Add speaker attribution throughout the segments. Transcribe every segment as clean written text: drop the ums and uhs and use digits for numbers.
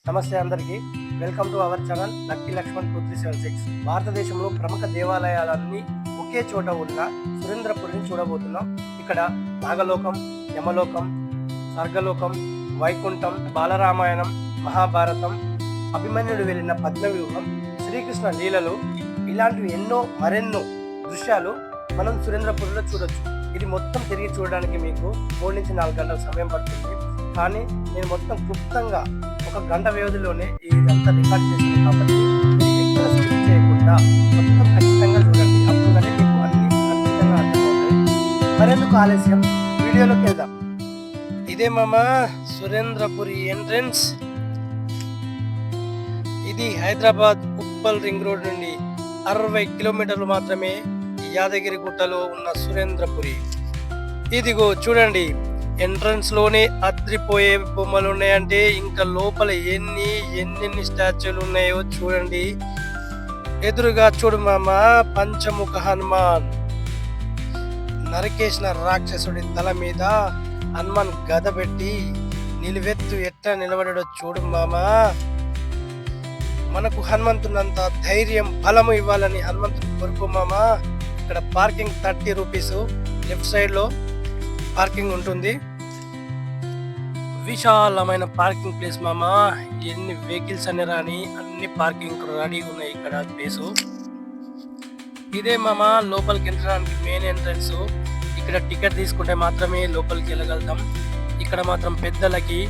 Speaker 1: నమస్తే అందరికీ. Welcome to our channel lucky Lakshman 2376. భారతదేశంలో ప్రముఖ దేవాలయాలన్నీ ఒకే చోట ఉన్న సురేంద్రపురిని చూడబోతున్నాం. ఇక్కడ నాగలోకం, యమలోకం, స్వర్గలోకం, వైకుంఠం, బాలరామాయణం, మహాభారతం, అభిమన్యుడు వెళ్ళిన పద్మవ్యూహం, శ్రీకృష్ణ లీలలు, ఇలాంటివి మరెన్నో దృశ్యాలు మనం సురేంద్రపురిలో చూడొచ్చు. ఇది మొత్తం తిరిగి చూడడానికి మీకు 3 నుంచి 4 గంటల సమయం పడుతుంది. కానీ నేను మొత్తం క్లుప్తంగా 1 గంట వ్యవధిలోనే ఇదంతా రికార్డ్ చేశాను కాబట్టి ఎక్కడ స్కిప్ చేయకుండా మొత్తం ఖచ్చితంగా చూడండి. అప్పుడుగానే మీకు అన్ని ఖచ్చితంగా అర్థమవుతాయి. మరెందుకు ఆలస్యం, వీడియోలోకి వెళ్దాం. ఇదే మామా సురేంద్రపురి ఎంట్రన్స్. ఇది హైదరాబాద్ ఉప్పల్ రింగ్ రోడ్ నుండి 60 కిలోమీటర్లు మాత్రమే యాదగిరి గుట్టలో ఉన్న సురేంద్రపురి. ఇదిగో చూడండి, ఎంట్రన్స్ లోనే అద్రిపోయే బొమ్మలు ఉన్నాయంటే ఇంకా లోపల ఎన్ని స్టాచ్యూలు ఉన్నాయో చూడండి. ఎదురుగా చూడు మామ, పంచముఖ హనుమాన్, నరకేసిన రాక్షసుడి తల మీద హనుమాన్ గద పెట్టి నిలువెత్తు ఎట్లా నిలబడాడో చూడు మామ. మనకు హనుమంతునంత ధైర్యం, బలము ఇవ్వాలని హనుమంతుని కొరకు మామ. ఇక్కడ పార్కింగ్ 30 రూపీస్. లెఫ్ట్ సైడ్ లో పార్కింగ్ ఉంటుంది. విశాలమైన పార్కింగ్ ప్లేస్ మామ. ఎన్ని వెహికల్స్ అని రాని అన్ని పార్కింగ్ రెడీ ఉన్నాయి ఇక్కడ ప్లేసు. ఇదే మామ లోపలికి వెళ్ళడానికి మెయిన్ ఎంట్రన్స్. ఇక్కడ టికెట్ తీసుకుంటే మాత్రమే లోపలికి వెళ్ళగలుగుతాం. ఇక్కడ మాత్రం పెద్దలకి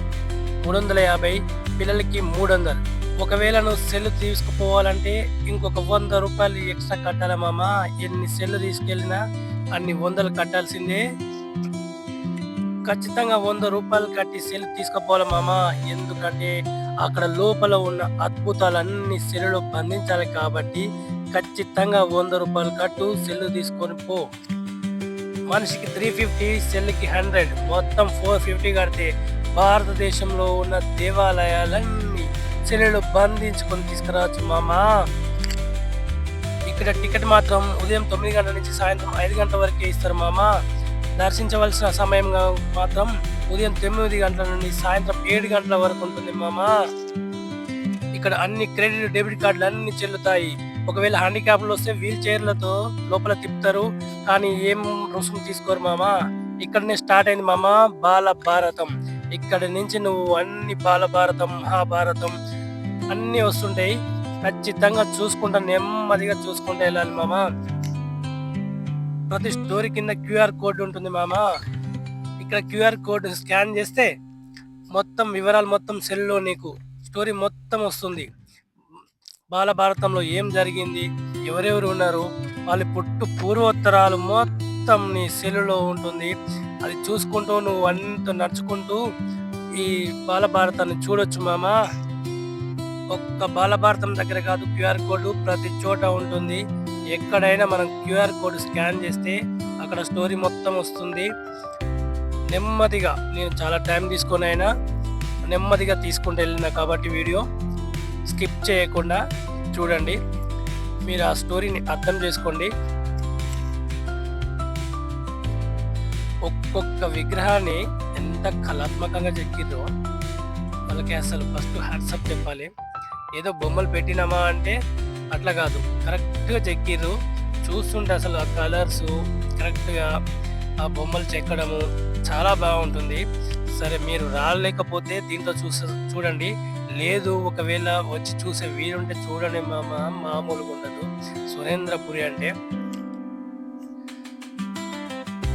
Speaker 1: 350, పిల్లలకి 300. ఒకవేళ నువ్వు సెల్ తీసుకుపోవాలంటే ఇంకొక 100 రూపాయలు ఎక్స్ట్రా కట్టాలి మామ. ఎన్ని సెల్ తీసుకెళ్ళినా అన్ని 100 కట్టాల్సిందే. ఖచ్చితంగా 100 రూపాయలు కట్టి సెల్ తీసుకుపోవాలి మామ. ఎందుకంటే అక్కడ లోపల ఉన్న అద్భుతాలన్నీ సెల్లులో బంధించాలి కాబట్టి ఖచ్చితంగా 100 రూపాయలు కట్టు, సెల్ తీసుకొని పో. మనిషికి 350, సెల్కి 100, మొత్తం 450 కడితే భారతదేశంలో ఉన్న దేవాలయాలన్నీ సెల్లులో బంధించుకొని తీసుకురావచ్చు మామ. ఇక్కడ టికెట్ మాత్రం ఉదయం 9 గంటల నుంచి సాయంత్రం 5 గంటల వరకే ఇస్తారు మామ. దర్శించవలసిన సమయం మాత్రం ఉదయం 9 గంటల నుండి సాయంత్రం 7 గంటల వరకు ఉంటుంది మామ. ఇక్కడ అన్ని క్రెడిట్, డెబిట్ కార్డులు అన్ని చెల్లుతాయి. ఒకవేళ హ్యాండిక్యాప్లు వస్తే వీల్ చైర్లతో లోపల తిప్పుతారు, కానీ ఏం రుసుము తీసుకోరు మామ. ఇక్కడనే స్టార్ట్ అయింది మామ బాలభారతం. ఇక్కడ నుంచి నువ్వు అన్ని బాలభారతం, మహాభారతం అన్నీ వస్తుంటాయి. ఖచ్చితంగా చూసుకుంటా, నెమ్మదిగా చూసుకుంటూ వెళ్ళాలి మామ. ప్రతి స్టోరీ కింద QR కోడ్ ఉంటుంది మామ. ఇక్కడ QR కోడ్ స్కాన్ చేస్తే మొత్తం వివరాలు మొత్తం సెల్లో నీకు స్టోరీ మొత్తం వస్తుంది. బాలభారతంలో ఏం జరిగింది, ఎవరెవరు ఉన్నారు, వాళ్ళ పూర్వోత్తరాలు మొత్తం నీ సెల్లులో ఉంటుంది. అది చూసుకుంటూ నువ్వు అంత నడుచుకుంటూ ఈ బాలభారతాన్ని చూడొచ్చు మామ. ఒక్క బాలభారతం దగ్గర కాదు, QR కోడ్ ప్రతి చోట ఉంటుంది. ఎక్కడైనా మనం QR కోడ్ స్కాన్ చేస్తే అక్కడ స్టోరీ మొత్తం వస్తుంది. నెమ్మదిగా నేను చాలా టైం తీసుకొని అయినా నెమ్మదిగా తీసుకుంటూ వెళ్ళిన కాబట్టి వీడియో స్కిప్ చేయకుండా చూడండి. మీరు ఆ స్టోరీని అర్థం చేసుకోండి. ఒక్కొక్క విగ్రహాన్ని ఎంత కళాత్మకంగా చెక్కిర్రో వాళ్ళకి అసలు ఫస్ట్ హ్యాట్సప్ చెప్పాలి. ఏదో బొమ్మలు పెట్టినామా అంటే అట్లా కాదు, కరెక్ట్గా చెక్కిర్రు. చూస్తుంటే అసలు ఆ కలర్స్ కరెక్ట్గా ఆ బొమ్మలు చెక్కడము చాలా బాగుంటుంది. సరే, మీరు రాలేకపోతే దీంట్లో చూడండి. లేదు, ఒకవేళ వచ్చి చూసే వీలుంటే చూడండి మామ. మామూలుగా ఉండదు సురేంద్రపురి అంటే.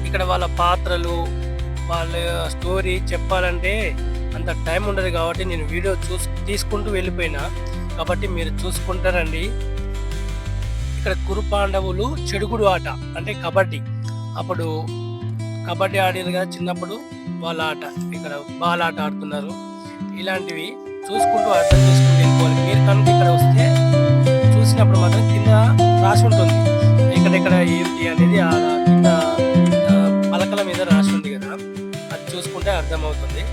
Speaker 1: ఇక్కడ వాళ్ళ పాత్రలు, వాళ్ళ స్టోరీ చెప్పాలంటే అంత టైం ఉండదు కాబట్టి నేను వీడియో తీసుకుంటూ వెళ్ళిపోయినా కాబట్టి మీరు చూసుకుంటారండి. ఇక్కడ కురు పాండవులు చెడుగుడు ఆట అంటే కబడ్డీ, అప్పుడు కబడ్డీ ఆడారు కదా చిన్నప్పుడు, వాళ్ళ ఆట ఇక్కడ బాల్ ఆట ఆడుతున్నారు. ఇలాంటివి చూసుకుంటూ అర్థం చేసుకుంటూ వెళ్ళిపోవాలి. మీరు కనుక ఇక్కడ వస్తే చూసినప్పుడు మాత్రం కింద రాసి ఉంటుంది ఎక్కడెక్కడ ఏంటి అనేది. ఆ కింద పలకల మీద రాసి ఉంది కదా, అది చూసుకుంటే అర్థమవుతుంది.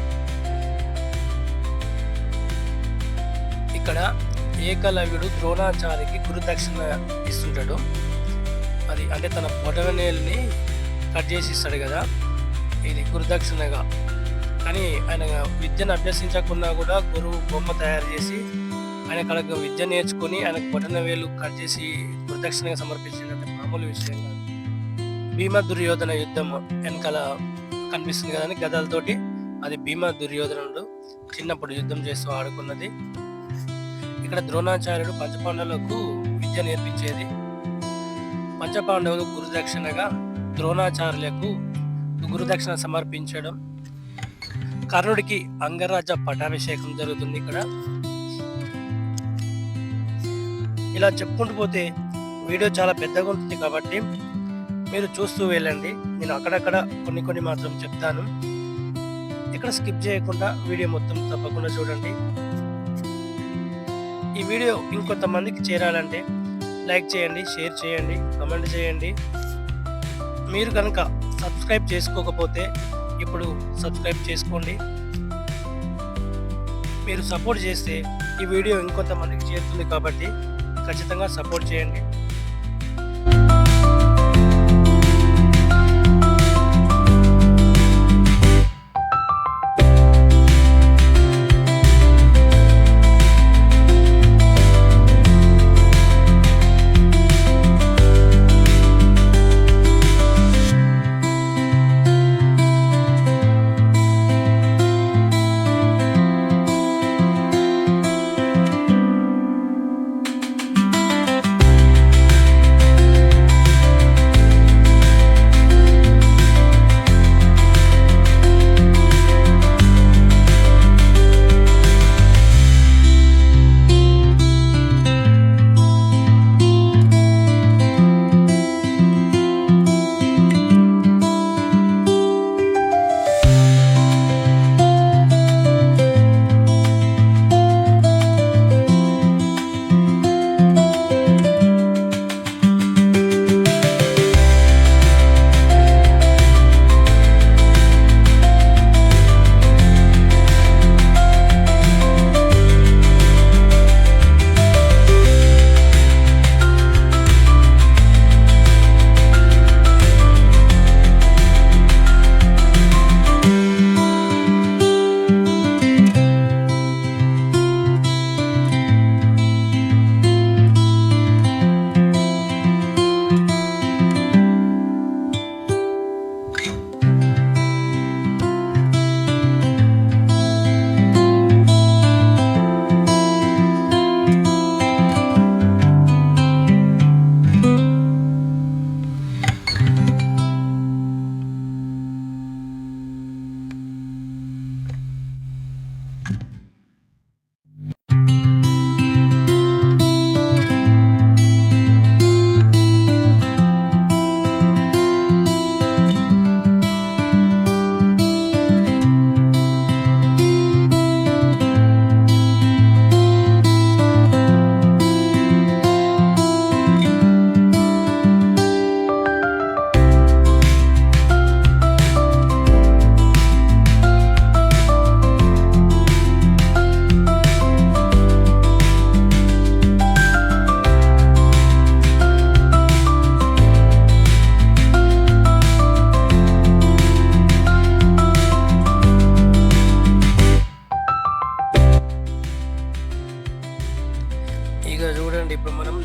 Speaker 1: ఇక్కడ ఏకలవ్యుడు ద్రోణాచార్యకి గురుదక్షిణ ఇస్తుంటాడు. అది అంటే తన పొడవనేల్ని కట్ చేసి ఇస్తాడు కదా, ఇది గురుదక్షిణగా కానీ ఆయన విద్యను అభ్యసించకున్నా కూడా గురువు బొమ్మ తయారు చేసి ఆయన కళకు విద్య నేర్చుకొని ఆయనకు బొటన వేలు కట్ చేసి ప్రదక్షిణగా సమర్పించినట్టు మామూలు విషయం కాదు. భీమ దుర్యోధన యుద్ధం వెనకాల కనిపిస్తుంది కదండి గదలతోటి, అది భీమ దుర్యోధనుడు చిన్నప్పుడు యుద్ధం చేస్తూ ఆడుకున్నది. ఇక్కడ ద్రోణాచార్యుడు పంచపాండవులకు విద్య నేర్పించేది. పంచపాండవులు గురుదక్షిణగా ద్రోణాచార్యులకు గురుదక్షిణ సమర్పించడం. కర్ణుడికి అంగరాజ పట్టాభిషేకం జరుగుతుంది ఇక్కడ. ఇలా చెప్పుకుంటూ పోతే వీడియో చాలా పెద్దగా ఉంటుంది కాబట్టి మీరు చూస్తూ వెళ్ళండి. నేను అక్కడక్కడ కొన్ని మాత్రం చెప్తాను. ఇక్కడ స్కిప్ చేయకుండా వీడియో మొత్తం తప్పకుండా చూడండి. ఈ వీడియో ఇంకొంతమందికి చేరాలంటే లైక్ చేయండి, షేర్ చేయండి, కమెంట్ చేయండి. మీరు కనుక సబ్స్క్రైబ్ చేసుకోకపోతే ఇప్పుడు సబ్స్క్రైబ్ చేసుకోండి. మీరు సపోర్ట్ చేస్తే ఈ వీడియో ఇంకొంతమందికి చేరుతుంది కాబట్టి ఖచ్చితంగా సపోర్ట్ చేయండి.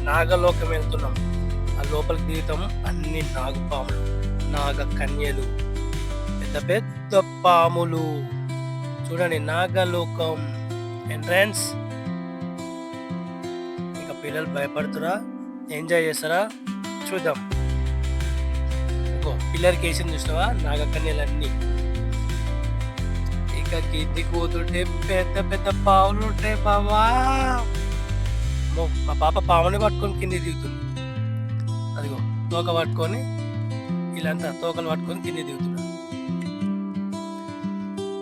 Speaker 1: నాగలోకం వెళ్తున్నాం. ఆ లోపలికి దిగుతాం. అన్ని నాగుపాములు, నాగ కన్యలు, పెద్ద పెద్ద పాములు. చూడండి నాగలోకం ఎంట్రన్స్. ఇంకా పిల్లలు భయపడుతురా, ఎంజాయ్ చేస్తారా చూద్దాం. ఇంకో పిల్లలకి వేసింది చూసినావా నాగ కన్యలన్నీ. ఇక కిందికి పోతుంటే పెద్ద పెద్ద పాములు ఉంటాయి బావా. మా పాప పాముని పట్టుకొని కింది దిగుతుంది. అదిగో తోక పట్టుకొని, వీళ్ళంతా తోకలు పట్టుకొని కింది దిగుతున్నారు.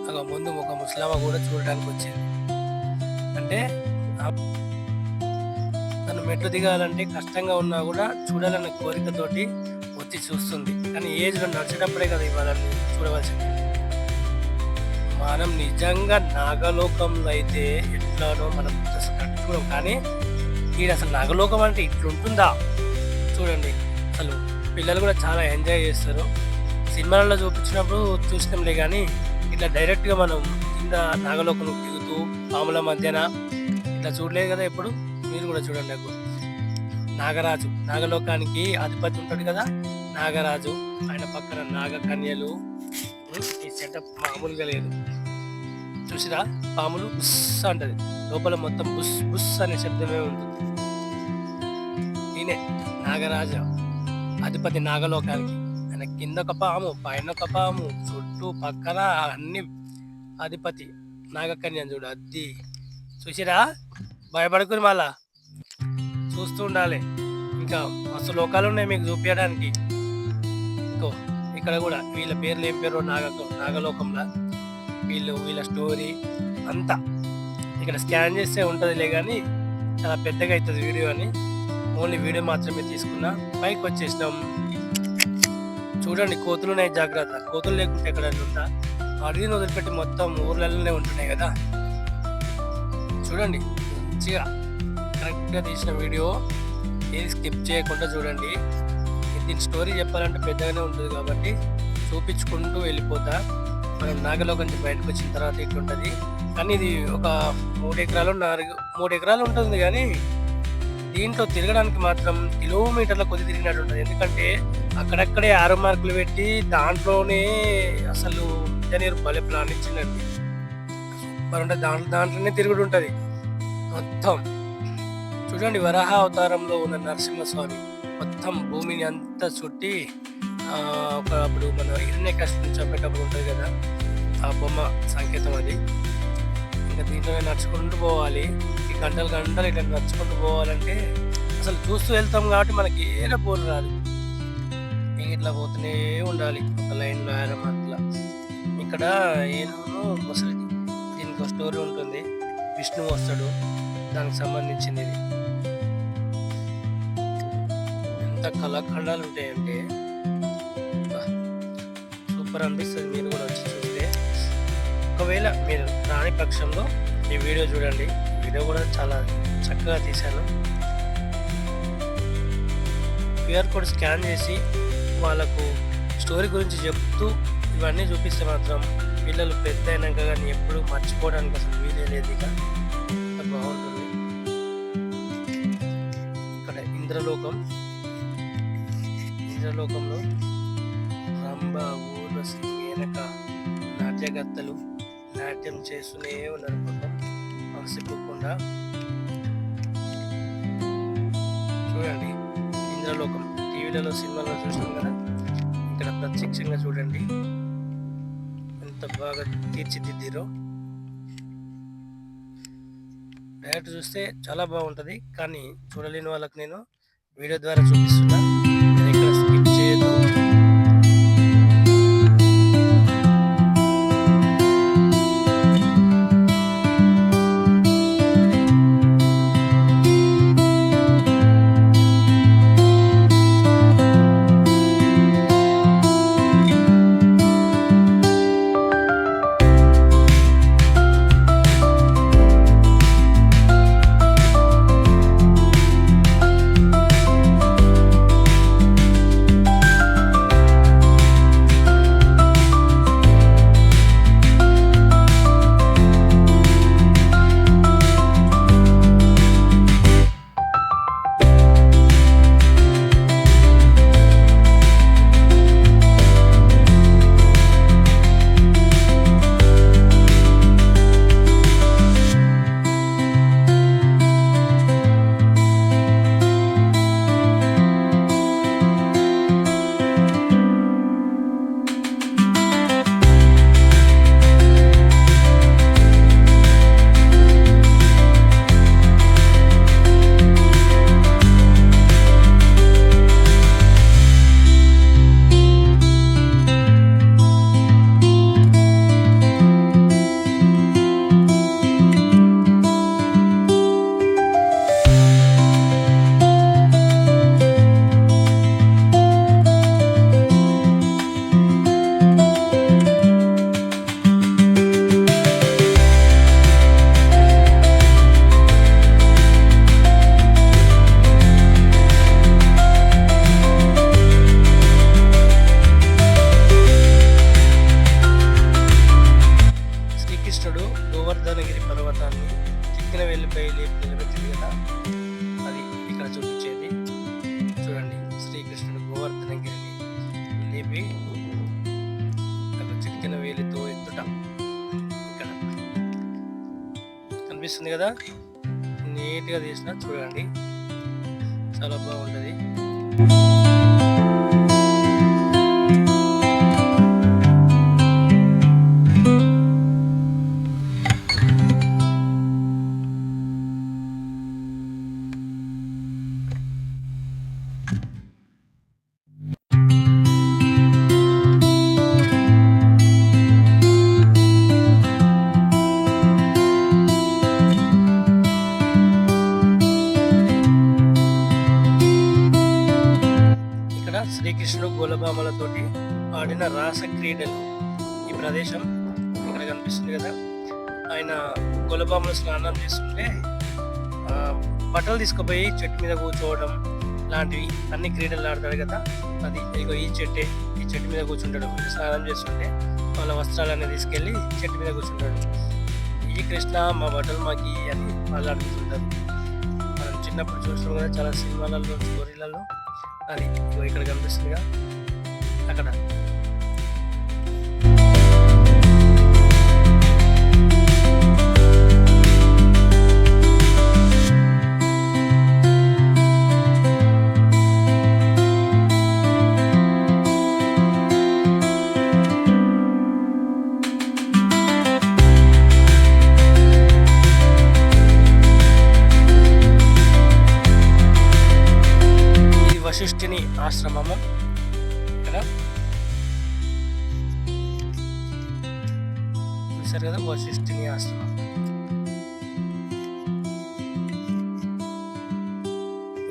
Speaker 1: అగో ముందు ఒక ముస్లామా కూడా చూడడానికి వచ్చింది. అంటే తను మెట్లు దిగాలంటే కష్టంగా ఉన్నా కూడా చూడాలన్న కోరికతోటి వచ్చి చూస్తుంది. కానీ ఏజ్లో నడిచేటప్పుడే కదా ఇవ్వాలని చూడవలసింది. మనం నిజంగా నాగలోకంలో అయితే ఎట్లానో మనం చూడం, కానీ ఈడ అసలు నాగలోకం అంటే ఇట్లుంటుందా చూడండి. అసలు పిల్లలు కూడా చాలా ఎంజాయ్ చేస్తారు. సినిమాలలో చూపించినప్పుడు చూసినాంలే, కానీ ఇట్లా డైరెక్ట్గా మనం కింద నాగలోకం దిగుతూ పాముల మధ్యన ఇట్లా చూడలేదు కదా ఎప్పుడు. మీరు కూడా చూడండి. నాకు నాగరాజు నాగలోకానికి అధిపతి ఉంటాడు కదా నాగరాజు, ఆయన పక్కన నాగకన్యలు. ఈ సెటప్ మామూలుగా లేదు. చూసిరా పాములు బుస్ అంటది, లోపల మొత్తం బుస్ బుస్ అనే శబ్దమే ఉంటుంది. ఈయనే నాగరాజు అధిపతి నాగలోకానికి. ఆయన కింద ఒక పాము, పైన ఒక పాము, చుట్టూ పక్కన అన్ని అధిపతి. నాగకన్య చూడు అద్ది. చూసిరా, భయపడుకుని మళ్ళా చూస్తూ ఉండాలి. ఇంకా మస్తు లోకాలు ఉన్నాయి మీకు చూపించడానికి. ఇంకో ఇక్కడ కూడా వీళ్ళ పేర్లు ఏం పేరు నాగలోకంలో వీళ్ళ స్టోరీ అంతా ఇక్కడ స్కాన్ చేస్తే ఉంటుందిలే, కానీ చాలా పెద్దగా అవుతుంది వీడియో అని ఓన్లీ వీడియో మాత్రమే తీసుకున్నా. పైకి వచ్చేసినాం. చూడండి కోతులు ఉన్నాయి, జాగ్రత్త. కోతులు లేకుంటే ఎక్కడన్నా ఉంటా. అడవిని వదిలిపెట్టి మొత్తం ఊర్లలోనే ఉంటున్నాయి కదా. చూడండి మంచిగా కరెక్ట్గా తీసిన వీడియో, ఏది స్కిప్ చేయకుండా చూడండి. దీని స్టోరీ చెప్పాలంటే పెద్దగానే ఉంటుంది కాబట్టి చూపించుకుంటూ వెళ్ళిపోతా. మనం నాగలోకం నుంచి బయటకు వచ్చిన తర్వాత ఇట్లుంటుంది. కానీ ఇది ఒక 3 ఎకరాలు ఉంటుంది, కానీ దీంట్లో తిరగడానికి మాత్రం కిలోమీటర్ల కొద్ది తిరిగినట్టు ఉంటుంది. ఎందుకంటే అక్కడక్కడే 6 మార్కులు పెట్టి దాంట్లోనే అసలు ఇంజనీర్ భలే ప్లాన్ ఇచ్చిందండి. సూపర్ అంటే దాంట్లోనే తిరుగుడు ఉంటుంది మొత్తం. చూడండి వరాహ అవతారంలో ఉన్న నరసింహస్వామి మొత్తం భూమిని అంతా చుట్టి అప్పుడు మన హిరణ్యకశిపుని చంపేటప్పుడు ఉంటుంది కదా, ఆ బొమ్మ సంకేతం అది. ఇంకా దీంట్లోనే నడుచుకుంటూ పోవాలి. ఈ గంటలు ఇట్లా నడుచుకుంటూ పోవాలంటే అసలు చూస్తూ వెళ్తాం కాబట్టి మనకి ఏదో బోర్ రాదు. ఇట్లా పోతూనే ఉండాలి ఒక లైన్లో అట్లా. ఇక్కడ ఏనుగును ముసలిది, దీనికి ఒక స్టోరీ ఉంటుంది. విష్ణువు వస్తాడు, దానికి సంబంధించింది ఇది. ఎంత కళాఖండాలు ఉంటాయంటే సూపర్ అనిపిస్తుంది. మీరు కూడా వచ్చి చూస్తే, ఒకవేళ మీరు రాని పక్షంలో ఈ వీడియో చూడండి. వీడియో కూడా చాలా చక్కగా తీశాను. క్యూఆర్ కోడ్ స్కాన్ చేసి వాళ్ళకు స్టోరీ గురించి చెప్తూ ఇవన్నీ చూపిస్తే మాత్రం పిల్లలు పెద్ద అయినాక కానీ ఎప్పుడు మర్చిపోవడానికి అసలు వీలే లేదు. ఇక బాగుంటుంది. ఇక్కడ ఇంద్రలోకంలో రంభ, ఊర్వశి, మేనక నాట్యగత్తలు నాట్యం చేస్తూనే ఉన్నారు పాపం అలసిపోకుండా. చూడండి ఇంద్రలోకం టీవీలలో సినిమాలో చూసినాం కదా, ఇక్కడ ప్రత్యక్షంగా చూడండి ఎంత బాగా తీర్చిదిద్దిరో. డైరెక్ట్ చూస్తే చాలా బాగుంటుంది, కానీ చూడలేని వాళ్ళకి నేను వీడియో ద్వారా చూపిస్తున్నా. నేను ఇక్కడ స్కిప్ చేయదు. నిలబెట్టింది కదా, అది ఇక్కడ చూపించేది. చూడండి, శ్రీకృష్ణుడు గోవర్ధనగిరిని లేపి చిక్కిన వేలితో ఎత్తుట ఇక్కడ కనిపిస్తుంది కదా, నీట్గా తీసిన. చూడండి, చాలా బాగుంటుంది. శ్రీకృష్ణుడు గోలభామలతోటి ఆడిన రాస క్రీడలు ఈ ప్రదేశం ఇక్కడ కనిపిస్తుంది కదా. ఆయన గోలభామలు స్నానం చేస్తుంటే బట్టలు తీసుకుపోయి చెట్టు మీద కూర్చోవడం లాంటివి అన్ని క్రీడలు ఆడతాడు కదా. అది ఇగో ఈ చెట్టు మీద కూర్చుంటాడు. స్నానం చేస్తుంటే వాళ్ళ వస్త్రాలన్నీ తీసుకెళ్ళి చెట్టు మీద కూర్చుంటాడు. ఈ కృష్ణ మా బట్టలు మాకి అని వాళ్ళు అడుగుతుంటారు. మనం చిన్నప్పుడు చూస్తాం కదా చాలా సినిమాలలో, స్టోరీలలో. అది ఇక్కడ కనిపిస్తుందిగా అక్కడ. వశిష్ఠుని ఆశ్రమము ఇక్కడ చూశారు కదా, వశిష్ఠుని ఆశ్రమం.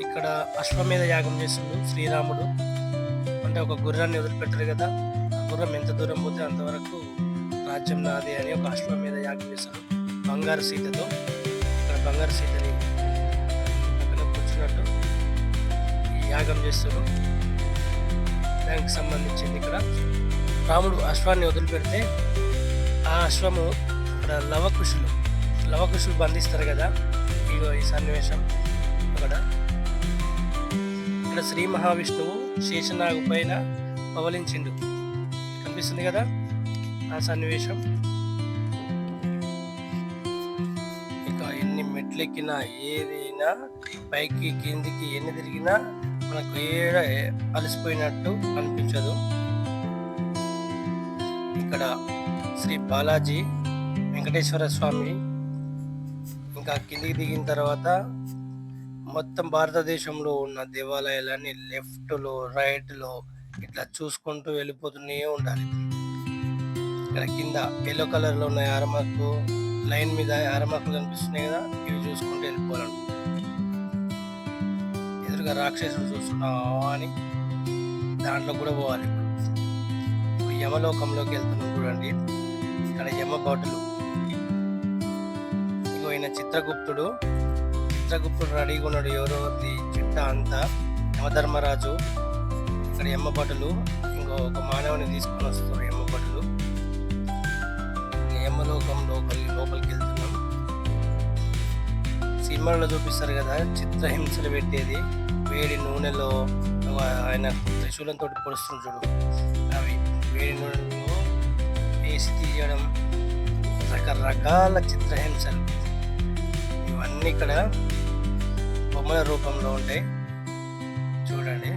Speaker 1: ఇక్కడ అశ్వమేధ యాగం చేస్తుండు శ్రీరాముడు. అంటే ఒక గుర్రాన్ని వదిలిపెట్టారు కదా, ఆ గుర్రం ఎంత దూరం పోతే అంతవరకు రాజ్యం నాది అని ఒక అశ్వమేధ యాగం చేస్తారు బంగారు సీతతో. ఇక్కడ బంగారు సీతని పక్కన కూర్చున్నట్టు యాగం చేస్తారు. దానికి సంబంధించింది ఇక్కడ. రాముడు అశ్వాన్ని వదిలిపెడితే ఆ అశ్వము ఇక్కడ లవకుశులు బంధిస్తారు కదా. ఇగో ఈ సన్నివేశం అక్కడ. ఇక్కడ శ్రీ మహావిష్ణువు శేషనాగు పైన పవలించిండు కనిపిస్తుంది కదా ఆ సన్నివేశం. ఇక ఎన్ని మెట్లెక్కినా ఏదైనా పైకి కిందికి ఎన్ని తిరిగినా మనకు ఏడ అలసిపోయినట్టు అనిపించదు. ఇక్కడ శ్రీ బాలాజీ వెంకటేశ్వర స్వామి. ఇంకా కిందికి దిగిన తర్వాత మొత్తం భారతదేశంలో ఉన్న దేవాలయాలన్నీ లెఫ్ట్లో రైట్లో ఇట్లా చూసుకుంటూ వెళ్ళిపోతూనే ఉండాలి. ఇక్కడ కింద ఎల్లో కలర్లో ఉన్నాయి అరమకు, లైన్ మీద అరమకులు కనిపిస్తున్నాయి కదా, ఇవి చూసుకుంటూ వెళ్ళిపోవాలంట. ఎదురుగా రాక్షసుడు చూస్తున్నావా అని దాంట్లో కూడా పోవాలి. ఇప్పుడు యమలోకంలోకి వెళ్తున్నాం చూడండి. ఇక్కడ యమ భటులు. ఇంకో ఈయన చిత్రగుప్తుడు రెడీగా ఉన్నాడు. ఎవరోది చిట్ట అంతా యమధర్మరాజు. ఇక్కడ యమ భటులు ఇంకో ఒక మానవుని తీసుకొని వస్తారు యమ భటులు. యమలోకం లోపలికి వెళ్తున్నాం. సినిమాలో చూపిస్తారు కదా చిత్రహింసలు పెట్టేది, వేడి నూనెలో ఆయన త్రిశూలంతో పొడుస్తుంది చూడు, అవి వేడి నూనెలో వేసి తీయడం, రకరకాల చిత్రహింసలు ఇవన్నీ ఇక్కడ బొమ్మల రూపంలో ఉంటాయి చూడండి.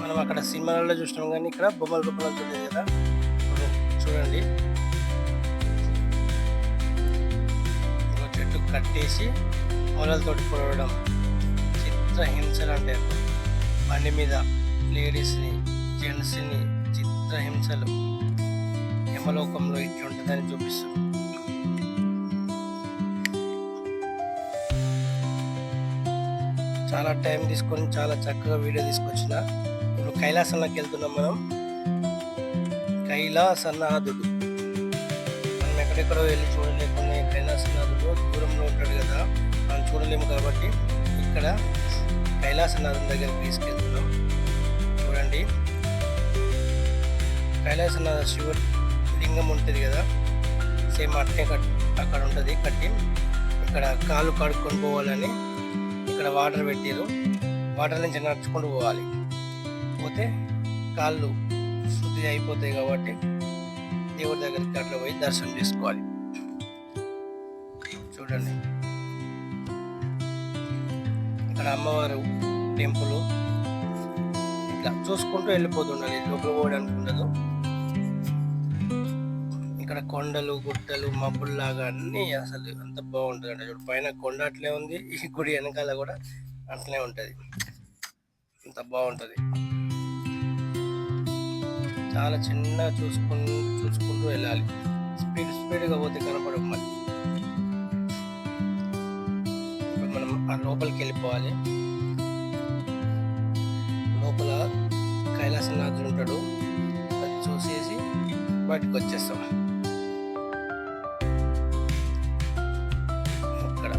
Speaker 1: మనం అక్కడ సినిమాలలో చూసినాం కానీ ఇక్కడ బొమ్మల రూపంలో చూడలేదు కదా. చూడండి, చెట్టు కట్టేసి మొలలతోటి పొడవడం చిత్రహింసలు అంటే బండి మీద లేడీస్ని జెంట్స్ని చిత్రహింసలు యమలోకంలో ఇట్లా ఉంటుందని చూపిస్తుంది. చాలా టైం తీసుకొని చాలా చక్కగా వీడియో తీసుకొచ్చిన. ఇప్పుడు కైలాసంలోకి వెళ్తున్నాం మనం. కైలాసనాథుడు మనం ఎక్కడెక్కడో వెళ్ళి చూడలేకుండా కైలాసనాథుడు దూరంలో ఉంటాడు కదా, మనం చూడలేము కాబట్టి ఇక్కడ కైలాసనాథుని దగ్గరికి తీసుకెళ్తున్నాం. చూడండి, కైలాసనాథ శివుడు లింగం ఉంటుంది కదా, సేమ్ అట్నే అక్కడ ఉంటుంది కట్టి. ఇక్కడ కాళ్ళు కడుక్కొని పోవాలని ఇక్కడ వాటర్ పెట్టారు. వాటర్ నుంచి నడుచుకుంటూ పోవాలి. పోతే కాళ్ళు శుద్ధి అయిపోతాయి కాబట్టి దేవుడి దగ్గరికి అట్లా పోయి దర్శనం చేసుకోవాలి. చూడండి, ఇక్కడ అమ్మవారు టెంపుల్. ఇట్లా చూసుకుంటూ వెళ్ళిపోతుండాలి, లోపల పోవడానికి ఉండదు. ఇక్కడ కొండలు గుట్టలు మబ్బుల్లాగా అన్నీ అసలు అంత బాగుంటుంది అంటే చూడు. పైన కొండ అట్లే ఉంది, ఈ గుడి వెనకాల కూడా అట్లే ఉంటుంది. అంత బాగుంటుంది. చాలా చిన్నగా చూసుకుంటూ వెళ్ళాలి. స్పీడ్గా పోతే కనపడవు. మళ్ళీ ఇప్పుడు మనం ఆ లోపలికి వెళ్ళిపోవాలి. లోపల కైలాసనాథుడు ఉంటాడు, అది చూసేసి బయటకు వచ్చేస్తాం. ఇక్కడ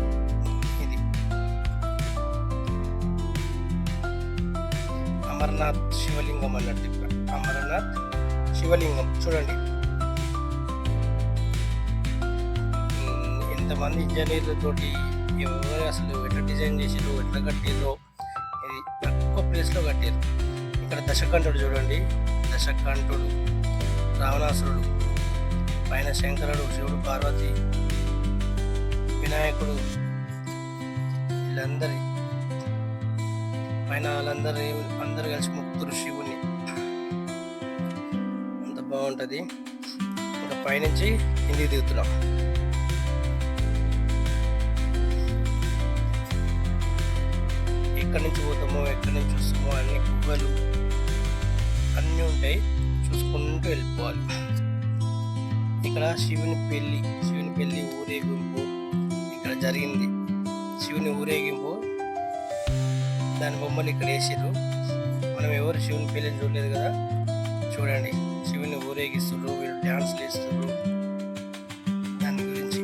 Speaker 1: ఇది అమర్నాథ్ శివలింగం అన్నట్టు. ఇక్కడ అమర్నాథ్ శివలింగం చూడండి. ఎంతమంది ఇంజనీర్లతోటి ఎవరు అసలు ఎట్లా డిజైన్ చేసిరో, ఎట్లా కట్టిరో, ఇది తక్కువ ప్లేస్లో కట్టారు. ఇక్కడ దశకంఠుడు చూడండి, దశకంఠుడు, రావణాసురుడు, పైన శంకరుడు, శివుడు, పార్వతి, వినాయకుడు, వీళ్ళందరి పైన అందరు కలిసి ముక్తురు శివుని. అంత బాగుంటుంది. ఇంకా పైనుంచి కిందికి దిగుతున్నాం. ఎక్కడి నుంచి పోతామో ఎక్కడి నుంచి వస్తామో అన్ని గువ్వలు అన్నీ ఉంటాయి, చూసుకుంటూ వెళ్ళిపోవాలి. ఇక్కడ శివుని పెళ్ళి ఊరేగింపు ఇక్కడ జరిగింది. శివుని ఊరేగింపు, దాని బొమ్మలు ఇక్కడ వేసారు. మనం ఎవరు శివుని పెళ్ళిని చూడలేదు కదా, చూడండి శివుని ఊరేగిస్తున్నారు, వీళ్ళు డ్యాన్స్లు వేస్తున్నారు. దాని గురించి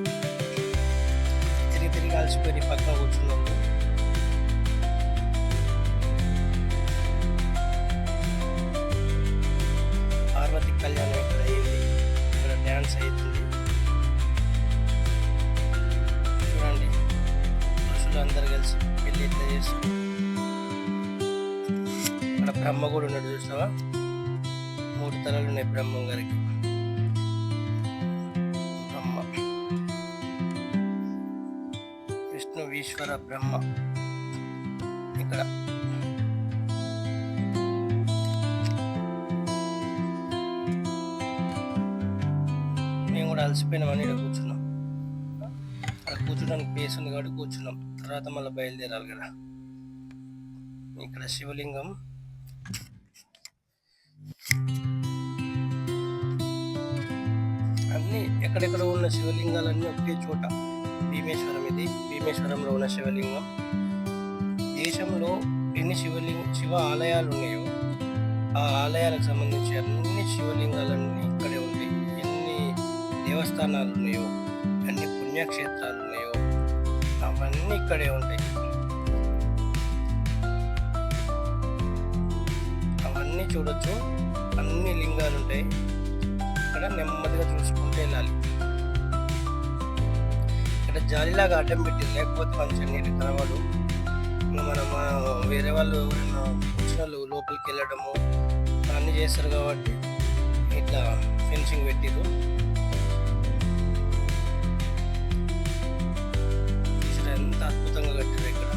Speaker 1: తిరిగి అలసిపోయి పక్కన కూర్చున్నాము. పార్వతి కళ్యాణం ఇక్కడ అయింది, ఇక్కడ డ్యాన్స్ అవుతుంది. చూడండి, పురుషులు అందరు కలిసి పెళ్ళి ఇట్లా చేస్తారు. ఇక్కడ బ్రహ్మ కూడా ఉన్నాడు, చూసావా? 3 తలలు ఉన్నాయి బ్రహ్మం గారికి. బ్రహ్మ, విష్ణు, ఈశ్వర, బ్రహ్మ. ఇక్కడ మేము కూడా అలసిపోయినామని ఇక్కడ కూర్చున్నాం. అక్కడ కూర్చోడానికి ప్లేస్ ఉంది కాబట్టి కూర్చున్నాం. తర్వాత మళ్ళీ బయలుదేరాలి కదా. ఇక్కడ శివలింగం, అన్నీ ఎక్కడెక్కడ ఉన్న శివలింగాలన్నీ ఒకే చోట. భీమేశ్వరం, ఇది భీమేశ్వరంలో ఉన్న శివలింగం. దేశంలో ఎన్ని శివ ఆలయాలు ఉన్నాయో ఆ ఆలయాలకు సంబంధించి అన్ని శివలింగాలన్నీ ఇక్కడే ఉంటాయి. ఎన్ని దేవస్థానాలు ఉన్నాయో, ఎన్ని పుణ్యక్షేత్రాలు ఉన్నాయో అవన్నీ ఇక్కడే ఉంటాయి. అవన్నీ చూడొచ్చు, అన్ని లింగాలు ఉంటాయి. ఇక్కడ నెమ్మదిగా చూసుకుంటూ వెళ్ళాలి. ఇక్కడ జాలిలాగా అడ్డం పెట్టింది, లేకపోతే మంచిగా నీరు కనబడు. మనం వేరే వాళ్ళు ఎవరైనా వచ్చిన లోపలికి వెళ్ళడము అన్నీ చేస్తారు కాబట్టి ఇట్లా ఫెన్సింగ్ పెట్టిరు. ఎంత అద్భుతంగా కట్టారు ఇక్కడ.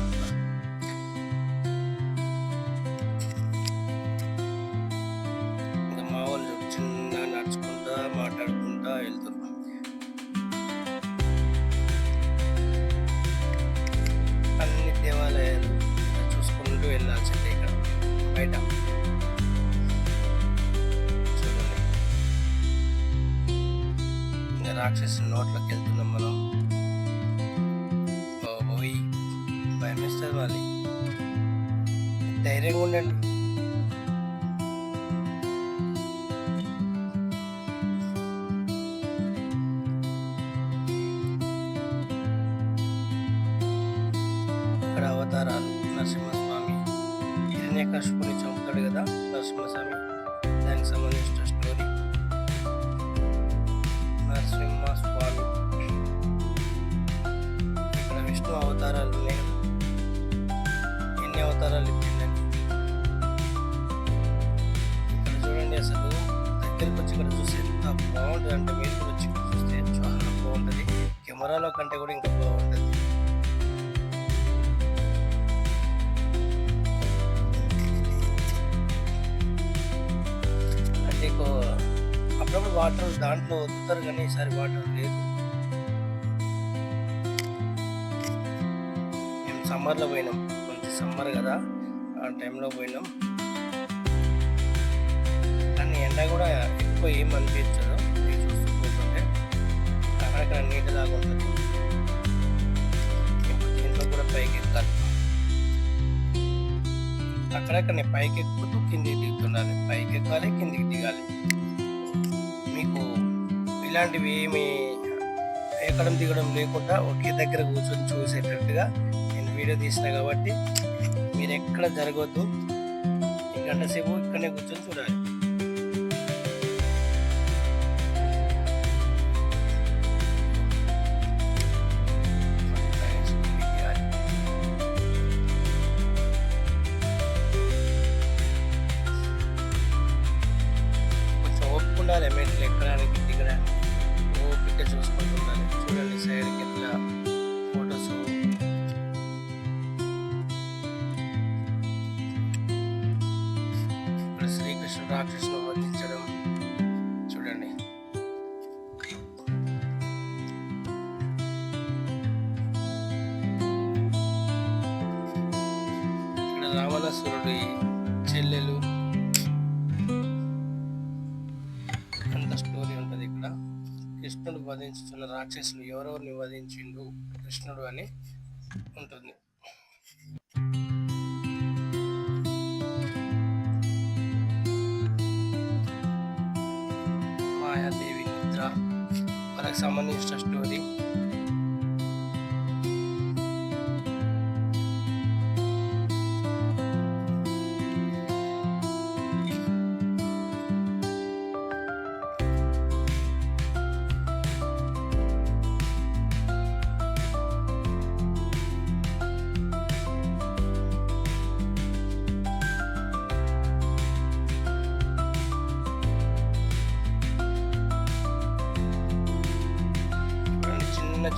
Speaker 1: ఇంకా మా వాళ్ళు చిన్న నడుచుకుంటా మాట్లాడుకుంటా వెళ్తున్నారు. అన్ని దేవాలయాలు చూసుకుంటూ వెళ్ళాల్సిందే. ఇక్కడ బయట చూడండి, ఇంకా రాక్షసు నోట్లోకి వెళ్తున్నాం మనం. పోయి భయం వేస్తుంది. మళ్ళీ ధైర్యంగా ఉండండి. ఇక్కడ అవతారాలు నరసింహస్వామి, హిరణ్యకశిపుని చంపుతాడు కదా నరసింహస్వామి, దానికి సంబంధించిన స్టోరీ. అవతారాలు ఉన్నాయి కదా, ఎన్ని అవతారాలు ఇచ్చిందని. ఇక్కడ చూడండి, అసలు దగ్గరికి వచ్చి ఇక్కడ చూస్తే ఎంత బాగుంటుంది అంటే, మీరు కూడా వచ్చి ఇక్కడ చూస్తే చాలా బాగుంటుంది. కెమెరాలో కంటే కూడా ఇంకా బాగుంటుంది. అంటే అప్పుడప్పుడు వాటర్ దాంట్లో వదులుతారు, కానీ ఈసారి వాటర్ లేదు. మేము సమ్మర్లో పోయినాం, మంచి సమ్మర్ కదా, ఆ టైంలో పోయినాం. కానీ ఎండ కూడా ఎక్కువ ఏమనిపించదు, మీరు చూస్తూ పోతుంటే అక్కడక్కడ నీటి దాకా ఉంటుంది. ఇప్పుడు దీంట్లో కూడా పైకి ఎక్కాలి, అక్కడక్కడ పైకి ఎక్కుతూ కిందికి దిగుతుండాలి, పైకి ఎక్కాలి కిందికి దిగాలి. మీకు ఇలాంటివి ఏమి ఎక్కడం దిగడం లేకుండా ఒకే దగ్గర కూర్చొని చూసేటట్టుగా నేను వీడియో తీసిన కాబట్టి మీరు ఎక్కడ జరగవద్దు. ఈ గంట సేపు ఇక్కడనే కూర్చొని చూడాలి. ఉండాలి మెట్లు ఎక్కడానికి దిగడానికి, ఓపిక చూసుకుంటూ ఉండాలి. చూడండి సైడ్కి ఎట్లా ఫొటోస్. ఇక్కడ శ్రీకృష్ణుడు రాక్షసును వధించడం చూడండి. ఇక్కడ రావణాసురుడి చెల్లెలు స్టోరీ ఉంటుంది. ఇక్కడ కృష్ణుడు వధించుతున్న రాక్షసులు ఎవరెవరిని వధించిండు కృష్ణుడు అని ఉంటుంది. మాయాదేవి నిద్ర మనకు సంబంధించిన స్టోరీ.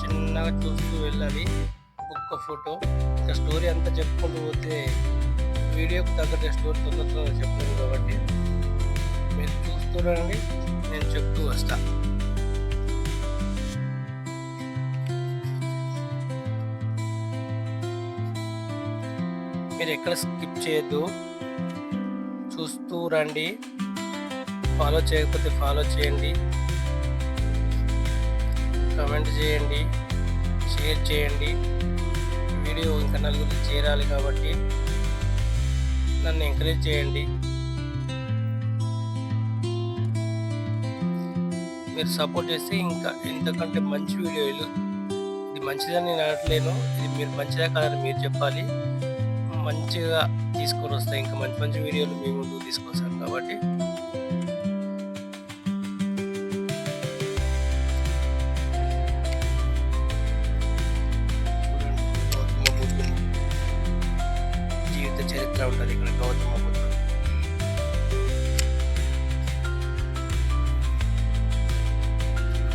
Speaker 1: చిన్నగా చూస్తూ వెళ్ళాలి, ఒక్కొక్క ఫోటో. ఇంకా స్టోరీ అంతా చెప్పుకుంటూ పోతే వీడియోకి తగ్గట్టు స్టోరీ తొందరగా చెప్పలేదు కాబట్టి మీరు చూస్తుండండి, నేను చెప్తూ వస్తా. మీరు ఎక్కడ స్కిప్ చేయొద్దు, చూస్తూ రండి. ఫాలో చేయకపోతే ఫాలో చేయండి, కమెంట్ చేయండి, షేర్ చేయండి. వీడియో ఇంకా నలుగురికి చేరాలి కాబట్టి నన్ను ఎంకరేజ్ చేయండి. మీరు సపోర్ట్ చేస్తే ఇంకా ఎంతకంటే మంచి వీడియోలు, ఇది మంచిదని నేను అనట్లేను, ఇది మీరు మంచిదా కాదని మీరు చెప్పాలి. మంచిగా తీసుకొని వస్తాయి, ఇంకా మంచి మంచి వీడియోలు మీ ముందుకు తీసుకొస్తాను కాబట్టి చరిత్ర ఉంటుంది ఇక్కడ. గౌతమ బుద్ధుడు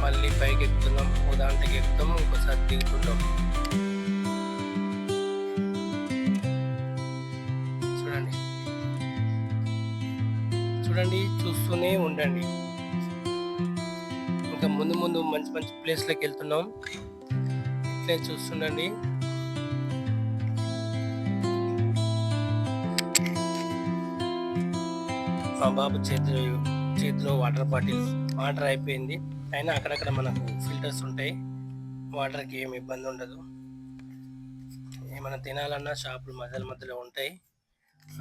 Speaker 1: మళ్ళీ పైకి ఎక్కుతున్నాం, ఉదాంతకి ఎక్కుతాం, ఇంకోసారి దిగుతున్నాం. చూడండి చూడండి, చూస్తూనే ఉండండి. ఇంకా ముందు ముందు మంచి మంచి ప్లేస్లోకి వెళ్తున్నాం, ఇట్లే చూస్తుండండి. మా బాబు చేతిలో వాటర్ బాటిల్, వాటర్ అయిపోయింది. అయినా అక్కడక్కడ మనకు ఫిల్టర్స్ ఉంటాయి, వాటర్కి ఏమి ఇబ్బంది ఉండదు. ఏమైనా తినాలన్నా షాపులు మధ్యలో ఉంటాయి,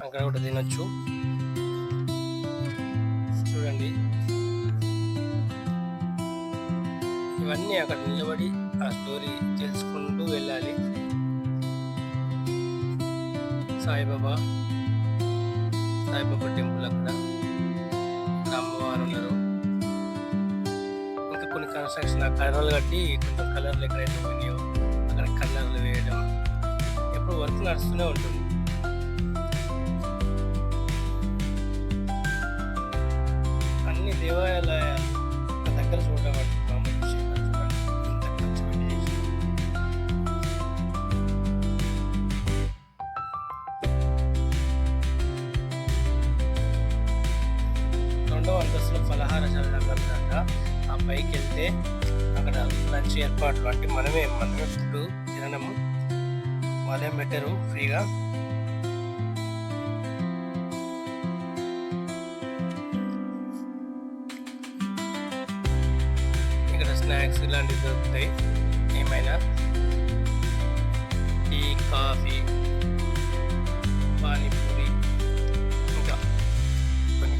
Speaker 1: అక్కడ కూడా తినొచ్చు. చూడండి, ఇవన్నీ అక్కడ నిలబడి ఆ స్టోరీ తెలుసుకుంటూ వెళ్ళాలి. సాయిబాబా టెంపుల్, అక్కడ అమ్మవారు ఉన్నారు. ఇంకా కొన్ని కన్స్ట్రక్షన్ కలర్లు కట్టి కొంచెం కలర్లు ఎక్కడైతే పోయినాయో అక్కడ కలర్లు వేయడం, వరకు నడుస్తూనే ఉంటుంది. అన్ని దేవాలయాలు ఒక దగ్గర చూడడం అంటే మామూలు విషయం కాదు. చూడండి ఇంత ఖర్చు పెట్టి చేసినాం. రెండవ అంతస్తులో ఫలహారశాల దగ్గర ఆ పైకి వెళ్తే అక్కడ లంచ్ ఏర్పాట్లు అంటే మనమే ఫుడ్ తినడము వాళ్ళేం పెట్టారు ఫ్రీగా. ఇక్కడ స్నాక్స్ ఇలాంటివి దొరుకుతాయి. ఏమైనా టీ, కాఫీ, పానీపూరి ఇంకా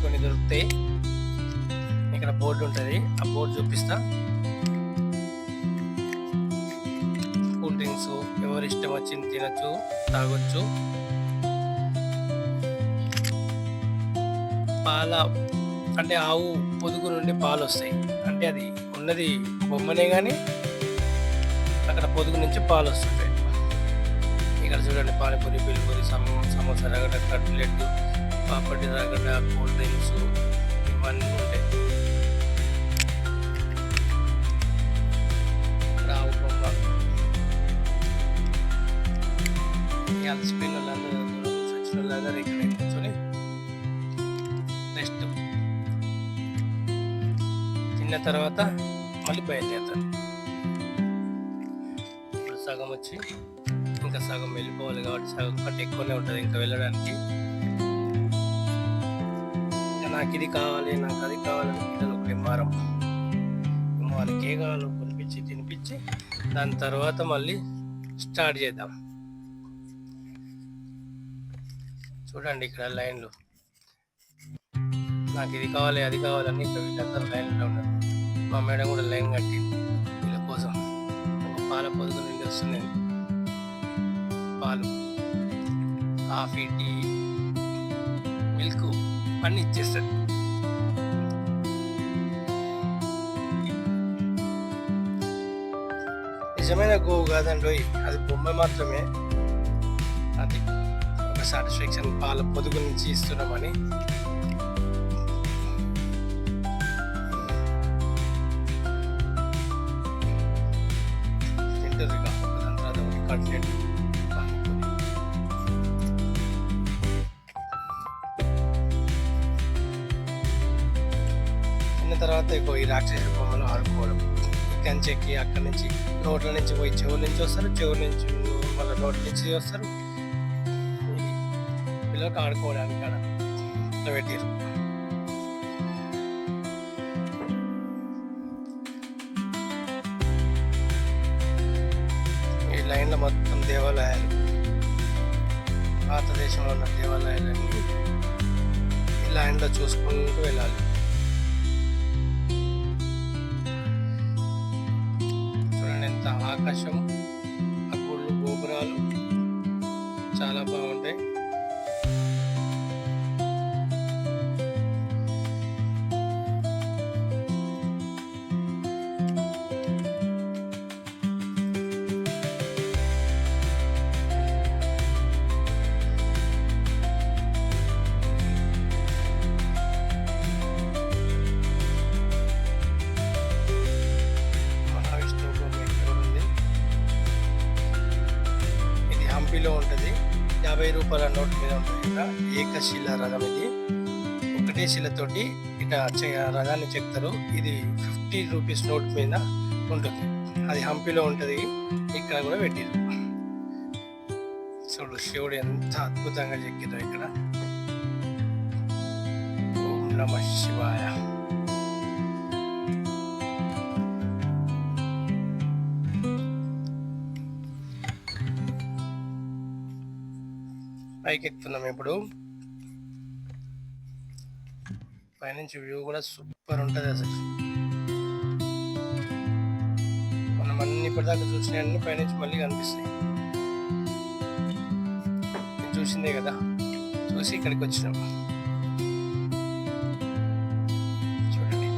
Speaker 1: కొన్ని దొరుకుతాయి. ఇక్కడ బోర్డు ఉంటుంది, ఆ బోర్డు చూపిస్తా. కూల్ డ్రింక్స్ ఎవరి ఇష్టం వచ్చింది తినచ్చు, తాగొచ్చు. పాల అంటే ఆవు పొదుగు నుండి పాలు వస్తాయి. అంటే అది ఉన్నది బొమ్మనే కానీ అక్కడ పొదుగు నుంచి పాలు వస్తుంటాయి. ఇక్కడ చూడండి పానీపూరి, బిల్పూరి, సమోసా రగడ, కట్లెట్, పాపడి రగడ, కూల్ డ్రింక్స్ ఇవన్నీ ఉంటాయి. ఆవు బొమ్మ అలసిపోయిన వాళ్ళందరూ వచ్చిన వాళ్ళందరూ ఇక్కడ కూర్చొని రెస్ట్ తిన్న తర్వాత మళ్ళీ బయలుదేరుతారు. ఇప్పుడు సగం వచ్చి ఇంకా సగం వెళ్ళిపోవాలి కాబట్టి సగం కంటే ఎక్కువనే ఉంటుంది ఇంకా వెళ్ళడానికి. ఇంకా నాకు ఇది కావాలి, నాకు అది కావాలని పిల్లలు ఒకటి మారం. వాళ్ళకి ఏ కావాలో కొనిపించి తినిపించి దాని తర్వాత మళ్ళీ స్టార్ట్ చేద్దాం. చూడండి ఇక్కడ లైన్లు, నాకు ఇది కావాలి అది కావాలని ఇంకా వీళ్ళందరూ లైన్లో ఉన్నారు. మా మేడం కూడా లైన్ కట్టింది వీళ్ళ కోసం. ఒక పాల పొదుగు నుండి వస్తున్నాయి పాలు, కాఫీ, టీ, మిల్క్ అన్నీ ఇచ్చేస్తుంది. నిజమైన గోవు కాదండి, అది బొమ్మ మాత్రమే. అది ఒక సాటిస్ఫాక్షన్ పాల పొదుగు నుంచి ఇస్తున్నామని. తింటుంది దాని తర్వాత ఒకటి కట్లెట్, తిన్న తర్వాత ఈ రాక్షస బొమ్మలు ఆడుకోవడం. కంచెక్కి అక్కడి నుంచి నోట్ల నుంచి పోయి చెవుల నుంచి వస్తారు, చెవుల నుంచి మళ్ళీ నోట్ల నుంచి వస్తారు. పిల్లలకు ఆడుకోవడానికి అక్కడ ఇట్లా పెట్టారు. ఈ లైన్లో మొత్తం దేవాలయాలు, భారతదేశంలో ఉన్న దేవాలయాలన్నీ ఈ లైన్లో చూసుకుంటూ వెళ్ళాలి. ఆకాశం, ఆ గుళ్ళు, గోపురాలు చాలా బాగుంటాయి. హంపీలో ఉంటుంది. 50 రూపాయల నోట్ మీద ఉంటుంది. ఇక్కడ ఏకశిల రథం, ఇది ఒకటే శిలతోటి ఇట్లా రథాన్ని చెప్తారు. ఇది 50 రూపీస్ నోట్ మీద ఉంటుంది. అది హంపీలో ఉంటుంది. ఇక్కడ కూడా పెట్టారు. చూడు శివుడు ఎంత అద్భుతంగా చెక్కిందో ఇక్కడ. ఓం నమః శివాయ. పైకి ఎక్కుతున్నాం. ఇప్పుడు పైనుంచి వ్యూ కూడా సూపర్ ఉంటుంది అసలు. మనం అన్ని ఇప్పటిదాకా చూసినవన్నీ పైనుంచి మళ్ళీ కనిపిస్తాయి. చూసిందే కదా, చూసి ఇక్కడికి వచ్చినాం. చూడండి